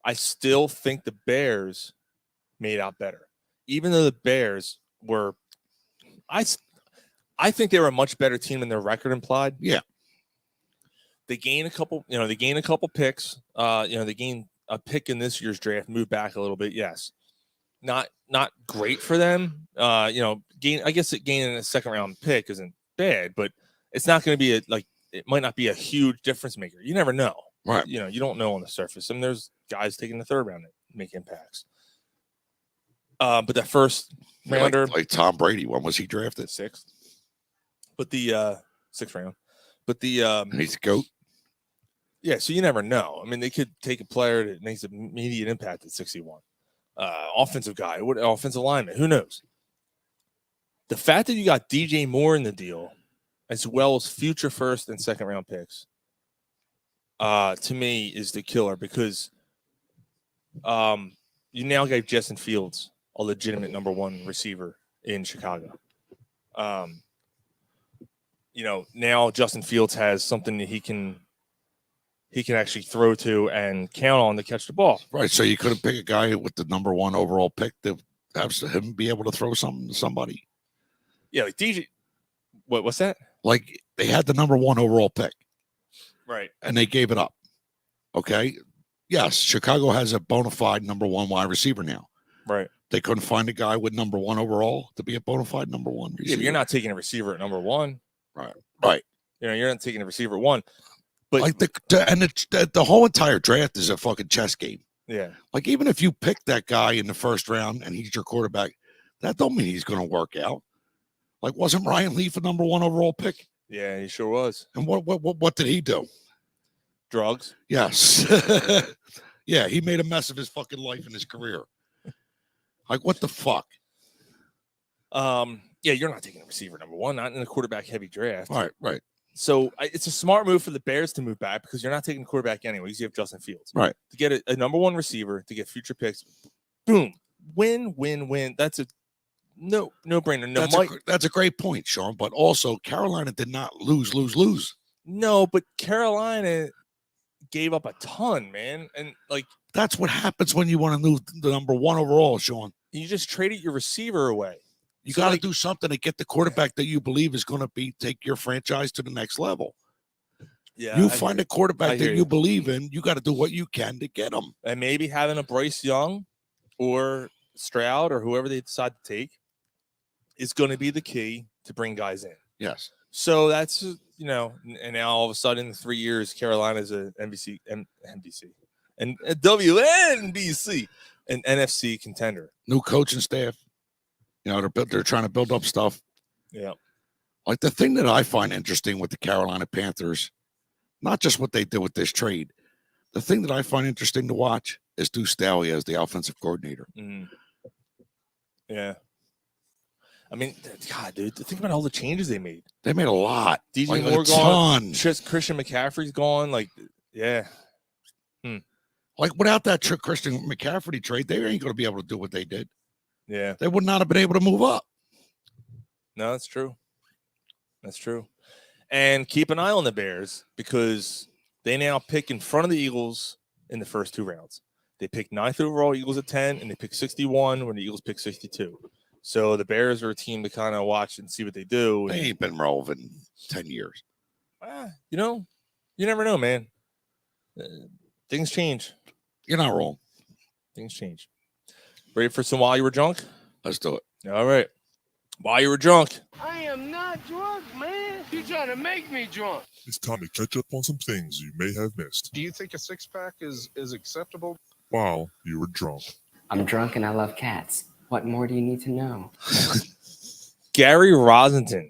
I still think the Bears made out better, even though the Bears were. I think they were a much better team than their record implied. Yeah. They gained a couple, picks. They gained a pick in this year's draft, moved back a little bit. Yes. Not great for them. I guess gaining a second round pick isn't bad, but it's not going to be it might not be a huge difference maker. You never know. Right. You don't know on the surface. I mean, there's guys taking the 3rd round that make impacts. But that first rounder, like Tom Brady, when was he drafted? 6th. But the 6th round. But the he's a GOAT. Yeah, so you never know. I mean, they could take a player that makes an immediate impact at 61. Offensive guy, offensive lineman, who knows? The fact that you got DJ Moore in the deal, as well as future 1st and 2nd round picks, to me is the killer because you now gave Justin Fields a legitimate number 1 receiver in Chicago. Now Justin Fields has something that he can actually throw to and count on to catch the ball. Right. So you couldn't pick a guy with the number 1 overall pick to have him be able to throw something to somebody. Yeah, like DJ. What's that? Like they had the number 1 overall pick. Right. And they gave it up. Okay. Yes, Chicago has a bona fide number 1 wide receiver now. Right. They couldn't find a guy with number 1 overall to be a bona fide number 1 receiver. Yeah, but you're not taking a receiver at number 1. Right. You're not taking a receiver at 1. But like the whole entire draft is a fucking chess game. yeah, Like even if you pick that guy in the first round and he's your quarterback, that don't mean he's going to work out. Like wasn't Ryan Leaf a number 1 overall pick? yeah, he sure was. And what did he do? Drugs. Yes. Yeah, he made a mess of his fucking life and his career. Like what the fuck? Yeah, you're not taking a receiver number 1, not in a quarterback heavy draft. Right. So it's a smart move for the Bears to move back because you're not taking a quarterback anyways. You have Justin Fields. Right. To get a number 1 receiver, to get future picks. Boom. Win. That's a no brainer. No, that's a great point, Sean. But also Carolina did not lose. No, but Carolina gave up a ton, man. And like that's what happens when you want to move the number 1 overall, Sean. You just traded your receiver away. You got to do something to get the quarterback that you believe is going to take your franchise to the next level. Yeah, you find a quarterback that you believe in. You got to do what you can to get him. And maybe having a Bryce Young or Stroud or whoever they decide to take is going to be the key to bring guys in. Yes. So that's, and now all of a sudden in 3 years, Carolina's a NBC and a WNBC, an NFC contender. New coaching staff. They're trying to build up stuff. Yeah. Like the thing that I find interesting with the Carolina Panthers, not just what they did with this trade, the thing that I find interesting to watch is Deuce Staley as the offensive coordinator. Mm. Yeah. I mean, God, dude, think about all the changes they made. They made a lot. DJ Moore gone. Christian McCaffrey's gone. Like, yeah. Like without that Christian McCaffrey trade, they ain't going to be able to do what they did. Yeah. They would not have been able to move up. No, that's true. That's true. And keep an eye on the Bears because they now pick in front of the Eagles in the first 2 rounds. They pick 9th overall, Eagles at 10, and they pick 61 when the Eagles pick 62. So the Bears are a team to kind of watch and see what they do. They ain't been relevant in 10 years. You never know, man. Things change. You're not wrong. Things change. Ready for some While You Were Drunk? Let's do it. All right. While You Were Drunk. I am not drunk, man. You're trying to make me drunk. It's time to catch up on some things you may have missed. Do you think a 6-pack is acceptable? While you were drunk. I'm drunk and I love cats. What more do you need to know? Gary Rosington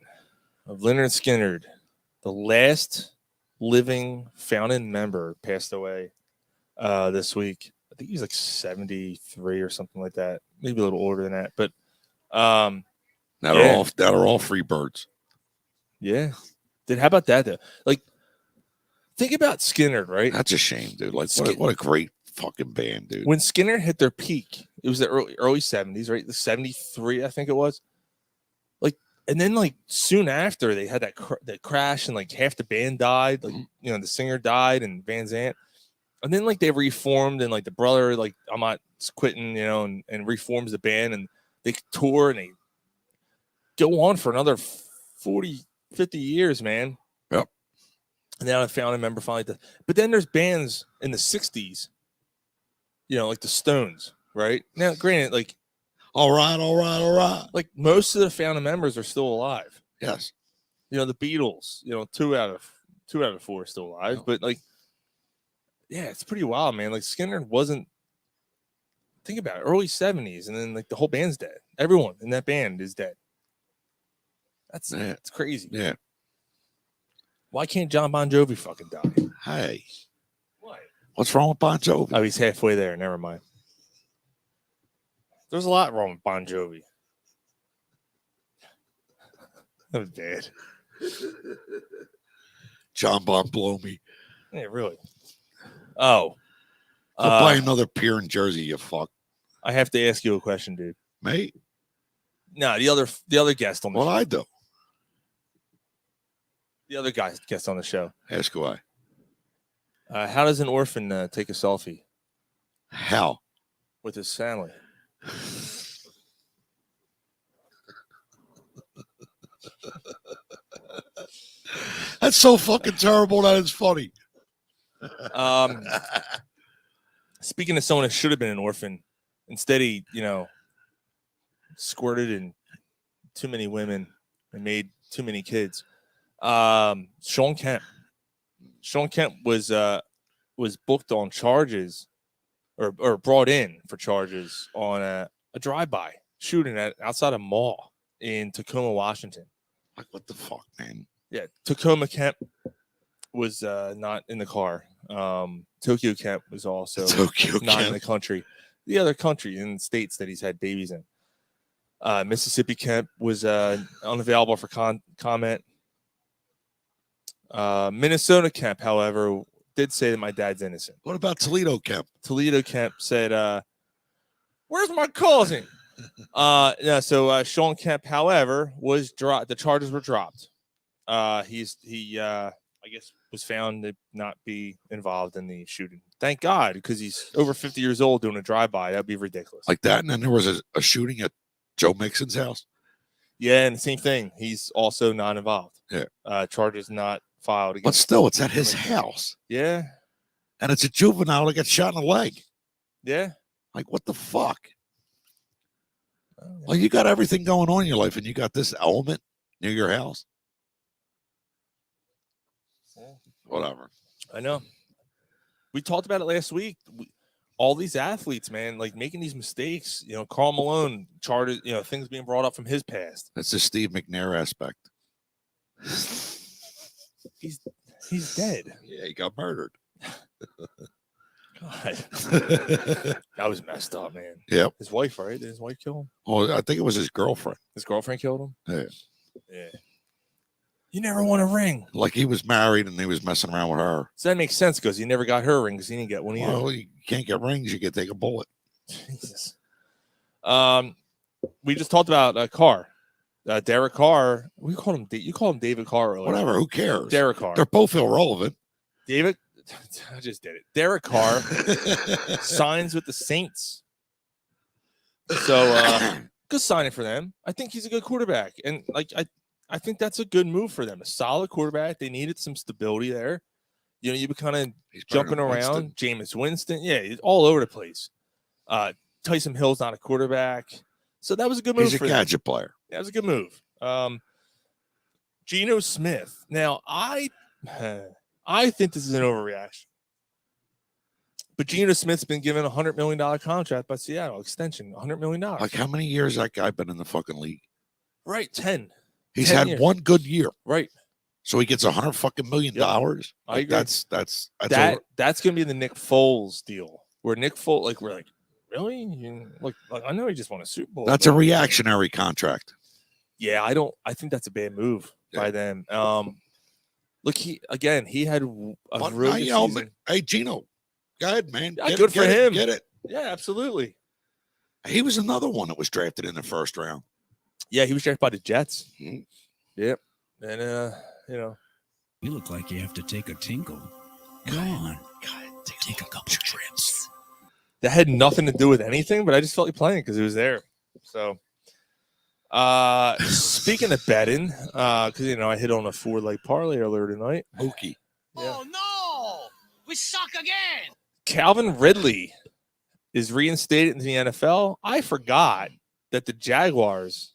of Leonard Skinner, the last living founding member, passed away this week. I think he's like 73 or something like that. Maybe a little older than that. But now they're all free birds. Yeah. How about that though? Like, think about Skinner, right? That's a shame, dude. Like, what a great fucking band, dude. When Skinner hit their peak, it was the early 70s, right? The 73, I think it was. Like, and then like soon after they had that crash and like half the band died. Like, the singer died and Van Zant. And then like they reformed and like the brother, like I'm not quitting, and reforms the band and they tour and they go on for another 40, 50 years, man. Yep. And now I found a member finally. But then there's bands in the 60s, like the Stones, right? Now, granted, like, all right. Like most of the founding members are still alive. Yes. The Beatles, 2 out of 4 are still alive. But like, yeah, it's pretty wild, man. Like Skinner wasn't. Think about it, early 70s, and then like the whole band's dead. Everyone in that band is dead. That's crazy. Yeah. Why can't John Bon Jovi fucking die? Hey. What? What's wrong with Bon Jovi? Oh, he's halfway there. Never mind. There's a lot wrong with Bon Jovi. That was bad. John Bon blow me. Yeah, really. Oh. Go buy another pier in Jersey, you fuck. I have to ask you a question, dude. Mate? No, the other guest on the show. What I do? The other guest on the show. Ask why. How does an orphan take a selfie? How? With his family. That's so fucking terrible that it's funny. Speaking of someone that should have been an orphan, instead he, squirted in too many women and made too many kids. Sean Kemp, Sean Kemp was booked on charges, or brought in for charges on a drive-by shooting outside a mall in Tacoma, Washington. Like, what the fuck, man? Yeah, Tacoma Kemp was not in the car. Tokyo Kemp was also not in the country. The other country in the states that he's had babies in. Mississippi Kemp was unavailable for comment. Minnesota Kemp, however, did say that my dad's innocent. What about Toledo Kemp? Toledo Kemp said, "Where's my cousin?" So Sean Kemp, however, was dropped. The charges were dropped. He I guess was found to not be involved in the shooting. Thank God, because he's over 50 years old doing a drive-by. That'd be ridiculous. Like that, and then there was a shooting at Joe Mixon's house. Yeah, and the same thing. He's also not involved. Yeah. Charges not filed against. But still, it's at his house. Yeah. And it's a juvenile that got shot in the leg. Yeah. Like, what the fuck? Well, you got everything going on in your life, and you got this element near your house. Whatever. I know. We talked about it last week. All these athletes, man, like making these mistakes. You know, Karl Malone charted. You know, things being brought up from his past. That's the Steve McNair aspect. He's dead. Yeah, he got murdered. God. That was messed up, man. Yep. His wife, right? Did his wife kill him? Oh, I think it was his girlfriend. His girlfriend killed him? Yeah. Yeah. You never want a ring. Like he was married and he was messing around with her. So that makes sense because he never got her ring because he didn't get one either. Well, you can't get rings. You can take a bullet. Jesus. We just talked about Carr. Derek Carr. We called him. You called him David Carr earlier. Whatever. Who cares? Derek Carr. They're both irrelevant. David. I just did it. Derek Carr signs with the Saints. So good signing for them. I think he's a good quarterback, and I think that's a good move for them. A solid quarterback. They needed some stability there. You know, you've been kind of jumping around. Jameis Winston, yeah, he's all over the place. Tyson Hill's not a quarterback, so that was a good move. He's a gadget player. That was a good move. Geno Smith. Now, I think this is an overreaction. But Geno Smith's been given a $100 million contract by Seattle, extension, $100 million. Like, how many years that guy been in the fucking league? Right, 10. He's 10 had years. one good year. Right. So he gets $100 fucking million. Yep. Like, I agree. That's going to be the Nick Foles deal. Where Nick Foles, like, we're like, really? Like I know he just won a Super Bowl. That's a reactionary contract. Yeah, I think that's a bad move by them. Look, he had a really good season. Hey, Gino, go ahead, man. Yeah, good for him. Get it. Yeah, absolutely. He was another one that was drafted in the first round. Yeah, he was drafted by the Jets. Mm-hmm. Yep. And, You look like you have to take a tinkle. Go on. Take a couple trips. That had nothing to do with anything, but I just felt like playing because it was there. So, speaking of betting, because, I hit on a 4-leg parlay earlier tonight. Mookie. Yeah. Oh, no! We suck again! Calvin Ridley is reinstated into the NFL. I forgot that the Jaguars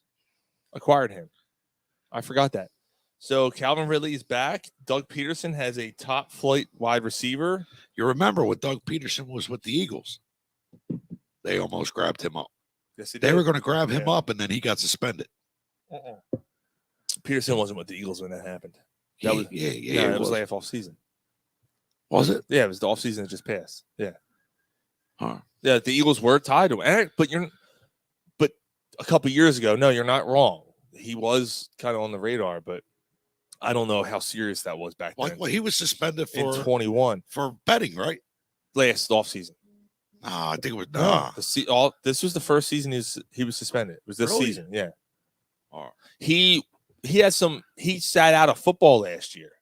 acquired him. I forgot that. So Calvin Ridley is back. Doug Peterson has a top flight wide receiver. You remember when Doug Peterson was with the Eagles? They almost grabbed him up. Yes, they were going to grab him up, and then he got suspended. Peterson wasn't with the Eagles when that happened. That was it was last off season. Was it? Yeah, it was the off season that just passed. Yeah. Huh. Yeah, the Eagles were tied to him. But a couple years ago, no, you're not wrong. He was kind of on the radar, but I don't know how serious that was back then. Well, he was suspended in 21 for betting, right? Last offseason. I think it was this was the first season he was suspended. It was this Really? season, yeah. He sat out of football last year.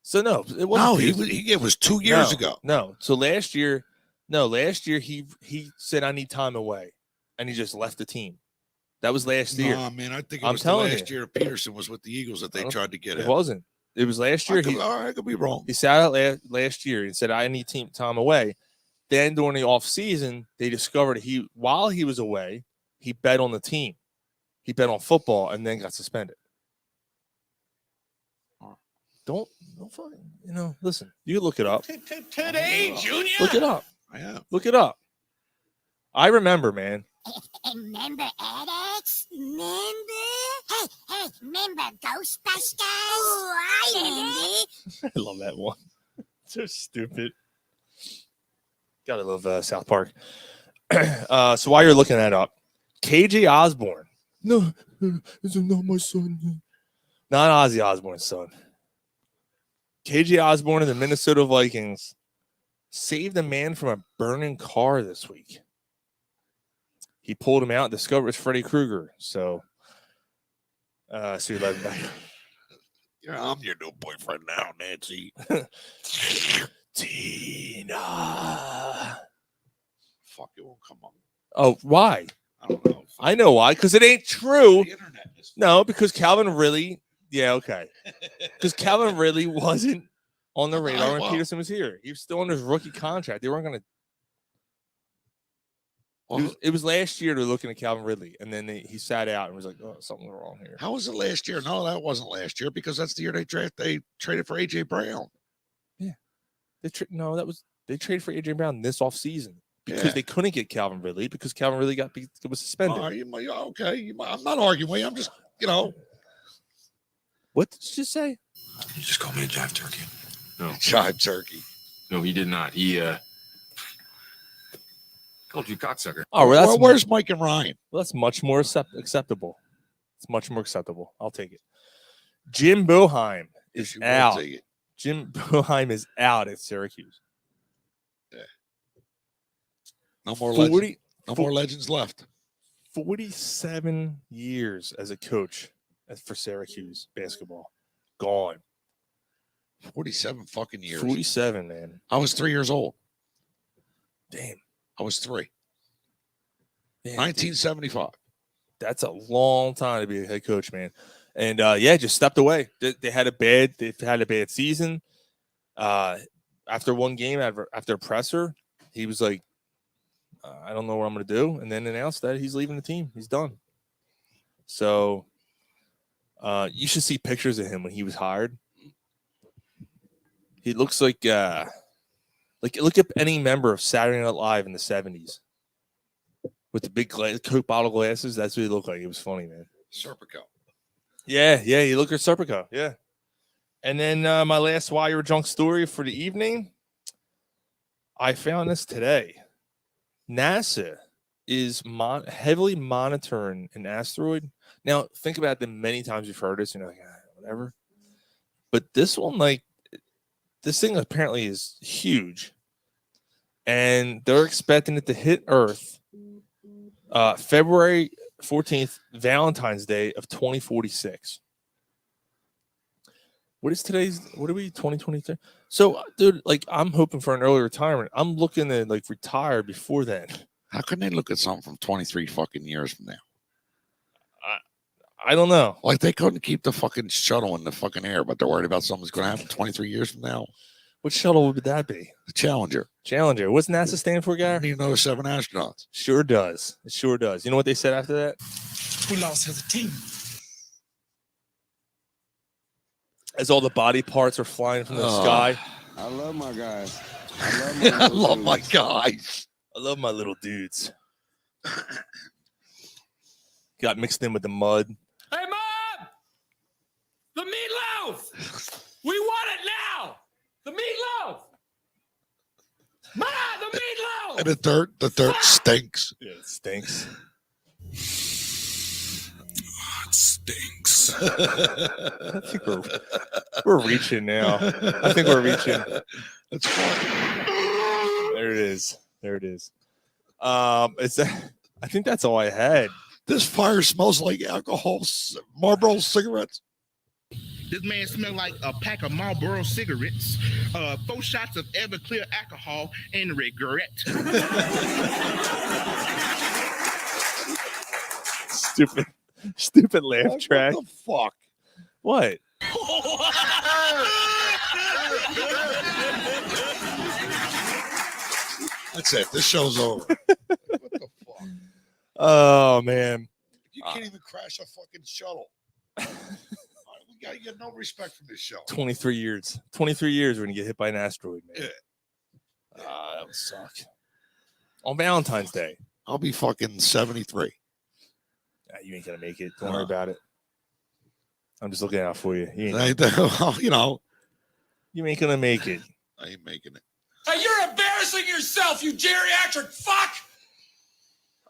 So no, it wasn't. It was 2 years ago. No, so last year he said I need time away, and he just left the team. That was last year. No, man, I think it was the last year Peterson was with the Eagles that they tried to get him. It wasn't. It was last year. I could be wrong. He sat out last year and said, I need time away. Then during the offseason, they discovered while he was away, he bet on the team. He bet on football and then got suspended. Don't fucking, listen. You can look it up. Today, Junior. Look it up. Yeah. Look it up. I remember, man. Remember Addicts? Remember Ghostbusters? Oh, I I love that one. So stupid. Gotta love South Park. So while you're looking that up, KJ Osborne. No, this is not my son. Not Ozzy Osbourne's son. KJ Osborne of the Minnesota Vikings saved a man from a burning car this week. He pulled him out and discovered it was Freddy Krueger. So you let him back. I'm your new boyfriend now, Nancy. Tina. Fuck, it won't come on. Oh, why? I don't know. I know why. Because it ain't true. No, because Calvin Ridley. Yeah, okay. Because Calvin Ridley wasn't on the radar when Peterson was here. He was still on his rookie contract. They weren't going to. It was last year they were looking at Calvin Ridley, and then he sat out and was like, "Oh, something's wrong here." How was it last year? No, that wasn't last year because that's the year they traded for AJ Brown. Yeah, they traded for AJ Brown this offseason because they couldn't get Calvin Ridley because Calvin Ridley was suspended. Okay, I'm not arguing with you. I'm just What did you just say? He just called me a jive turkey. No, jive turkey. No, he did not. He called you cocksucker. Oh, well, where's Mike and Ryan? Well, that's much more acceptable. It's much more acceptable. I'll take it. Jim Boeheim is out. Jim Boeheim is out at Syracuse. Yeah. No more legends. No more legends left. 47 years as a coach for Syracuse basketball. Gone. 47 fucking years. 47, man. I was 3 years old. Damn. I was 3. Man, 1975. That's a long time to be a head coach, man. And just stepped away. They've had a bad season. After one game, after a presser, he was like, I don't know what I'm going to do. And then announced that he's leaving the team. He's done. So you should see pictures of him when he was hired. He looks like look at any member of Saturday Night Live in the 70s with the big Coke bottle glasses. That's what he looked like. It was funny, man. Serpico. Yeah, he looked like Serpico. Yeah. And then my last Why You're Drunk story for the evening. I found this today. NASA is heavily monitoring an asteroid. Now, think about the many times you've heard this, like, whatever. But this one, this thing apparently is huge. And they're expecting it to hit Earth February 14th, Valentine's Day of 2046. What are we, 2023? So, dude, I'm hoping for an early retirement. I'm looking to, retire before then. How can they look at something from 23 fucking years from now? I don't know. They couldn't keep the fucking shuttle in the fucking air, but they're worried about something's going to happen 23 years from now. What shuttle would that be? The Challenger. What's NASA stand for, Gary? Need another 7 astronauts. Sure does. It sure does. You know what they said after that? We lost as a team. As all the body parts are flying from the sky. I love my guys. I love my guys. I love my little dudes. Got mixed in with the mud. Hey, Mom! The meatloaf! We want it now! The meatloaf! Mom, the meatloaf! And the dirt stinks. Yeah, it stinks. It stinks. I think we're reaching now. I think we're reaching. That's fine. There it is. I think that's all I had. This fire smells like alcohol, Marlboro cigarettes. This man smelled like a pack of Marlboro cigarettes, 4 shots of Everclear alcohol, and regret. Stupid laugh track. What the fuck? What? That's it. This show's over. What the fuck? Oh, man. You can't even crash a fucking shuttle. All right, we You get no respect from this show. 23 years. 23 years when you get hit by an asteroid, man. Yeah. That would suck. On Valentine's Day. I'll be fucking 73. You ain't gonna make it. Don't worry about it. I'm just looking out for you. You You ain't gonna make it. I ain't making it. Hey, you're embarrassing yourself, you geriatric fuck!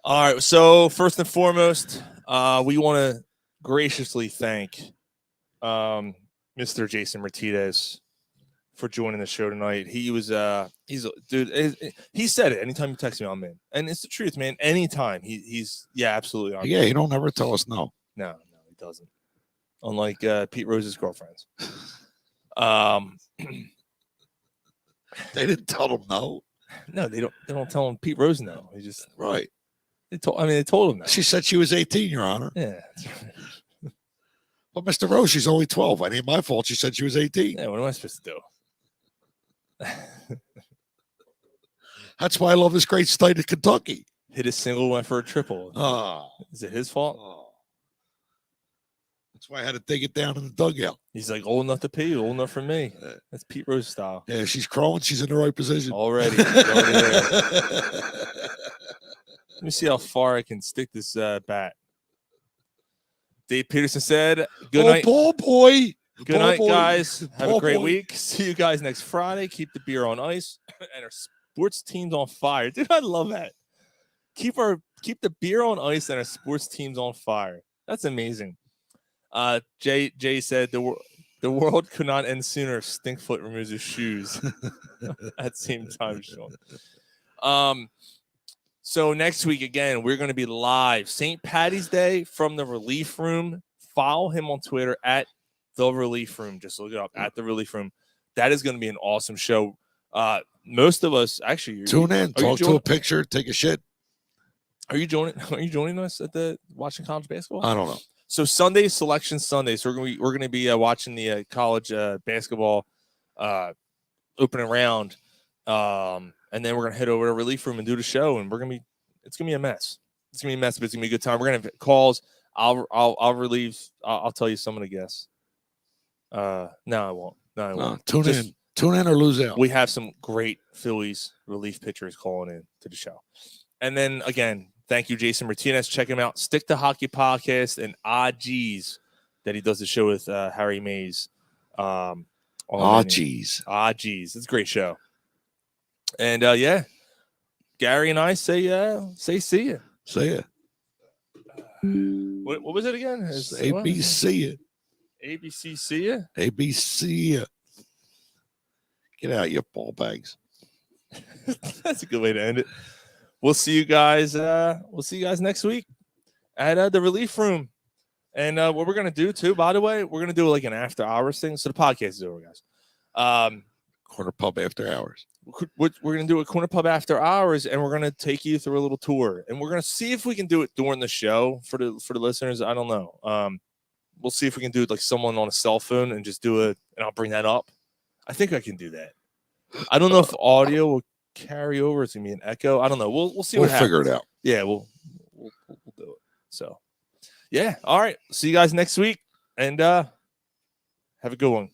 All right. So first and foremost, we want to graciously thank Mr. Jason Myrtetus for joining the show tonight. He was dude. He said it. Anytime you text me, I'm in, and it's the truth, man. Anytime he's absolutely. On Yeah, he don't ever tell us no. No, he doesn't. Unlike Pete Rose's girlfriends. They didn't tell him no. No, they don't. They don't tell him Pete Rose no. He just right. They told him that. She said she was 18, Your Honor. Yeah. But Mr. Rose, she's only 12. It ain't my fault. She said she was 18. Yeah. What am I supposed to do? That's why I love this great state of Kentucky. Hit a single, went for a triple. Is it his fault? That's why I had to take it down in the dugout. He's like old enough to pay you, old enough for me. That's Pete Rose style. Yeah, she's crawling. She's in the right position. Already. Let me see how far I can stick this bat. Dave Peterson said, good night. Ball boy. Good night, guys. Have a great boy. week. See you guys next Friday. Keep the beer on ice and our sports teams on fire. Dude, I love that. Keep the beer on ice and our sports teams on fire. That's amazing. Jay said the world could not end sooner if Stinkfoot removes his shoes. At the same time, Sean. So next week, again, we're going to be live. St. Patty's Day from the Relief Room. Follow him on Twitter at The Relief Room. Just look it up, at The Relief Room. That is going to be an awesome show. Most of us, actually. Tune in, talk to a picture, take a shit. Are you joining us at the watching college basketball? I don't know. So Sunday, Selection Sunday. So we're going to be watching the college basketball opening round. And then we're gonna head over to Relief Room and do the show, and it's gonna be a mess. It's gonna be a mess, but it's gonna be a good time. We're gonna have calls. I'll relieve. I'll tell you some of the guests. No, I won't. No, I won't. Tune in or lose out. We have some great Phillies relief pitchers calling in to the show, and then again, thank you, Jason Martinez. Check him out. Stick to Hockey Podcast and Geez that he does the show with Harry Mays. Geez. It's a great show. And yeah, Gary and I say see ya. See ya. What was it again? ABC. ABC see ya. ABC. Get out your ball bags. That's a good way to end it. We'll see you guys. Next week at the Relief Room. And what we're gonna do too, by the way, we're gonna do like an after hours thing. So the podcast is over, guys. Corner pub after hours. We're going to do a corner pub after hours, and we're going to take you through a little tour, and we're going to see if we can do it during the show for the listeners. I don't know. We'll see if we can do it like someone on a cell phone and just do it, and I'll bring that up. I think I can do that. I don't know if audio will carry over. It's going to be an echo. I don't know. We'll see what happens. We'll figure it out. Yeah, we'll do it. So, yeah. All right. See you guys next week, and have a good one.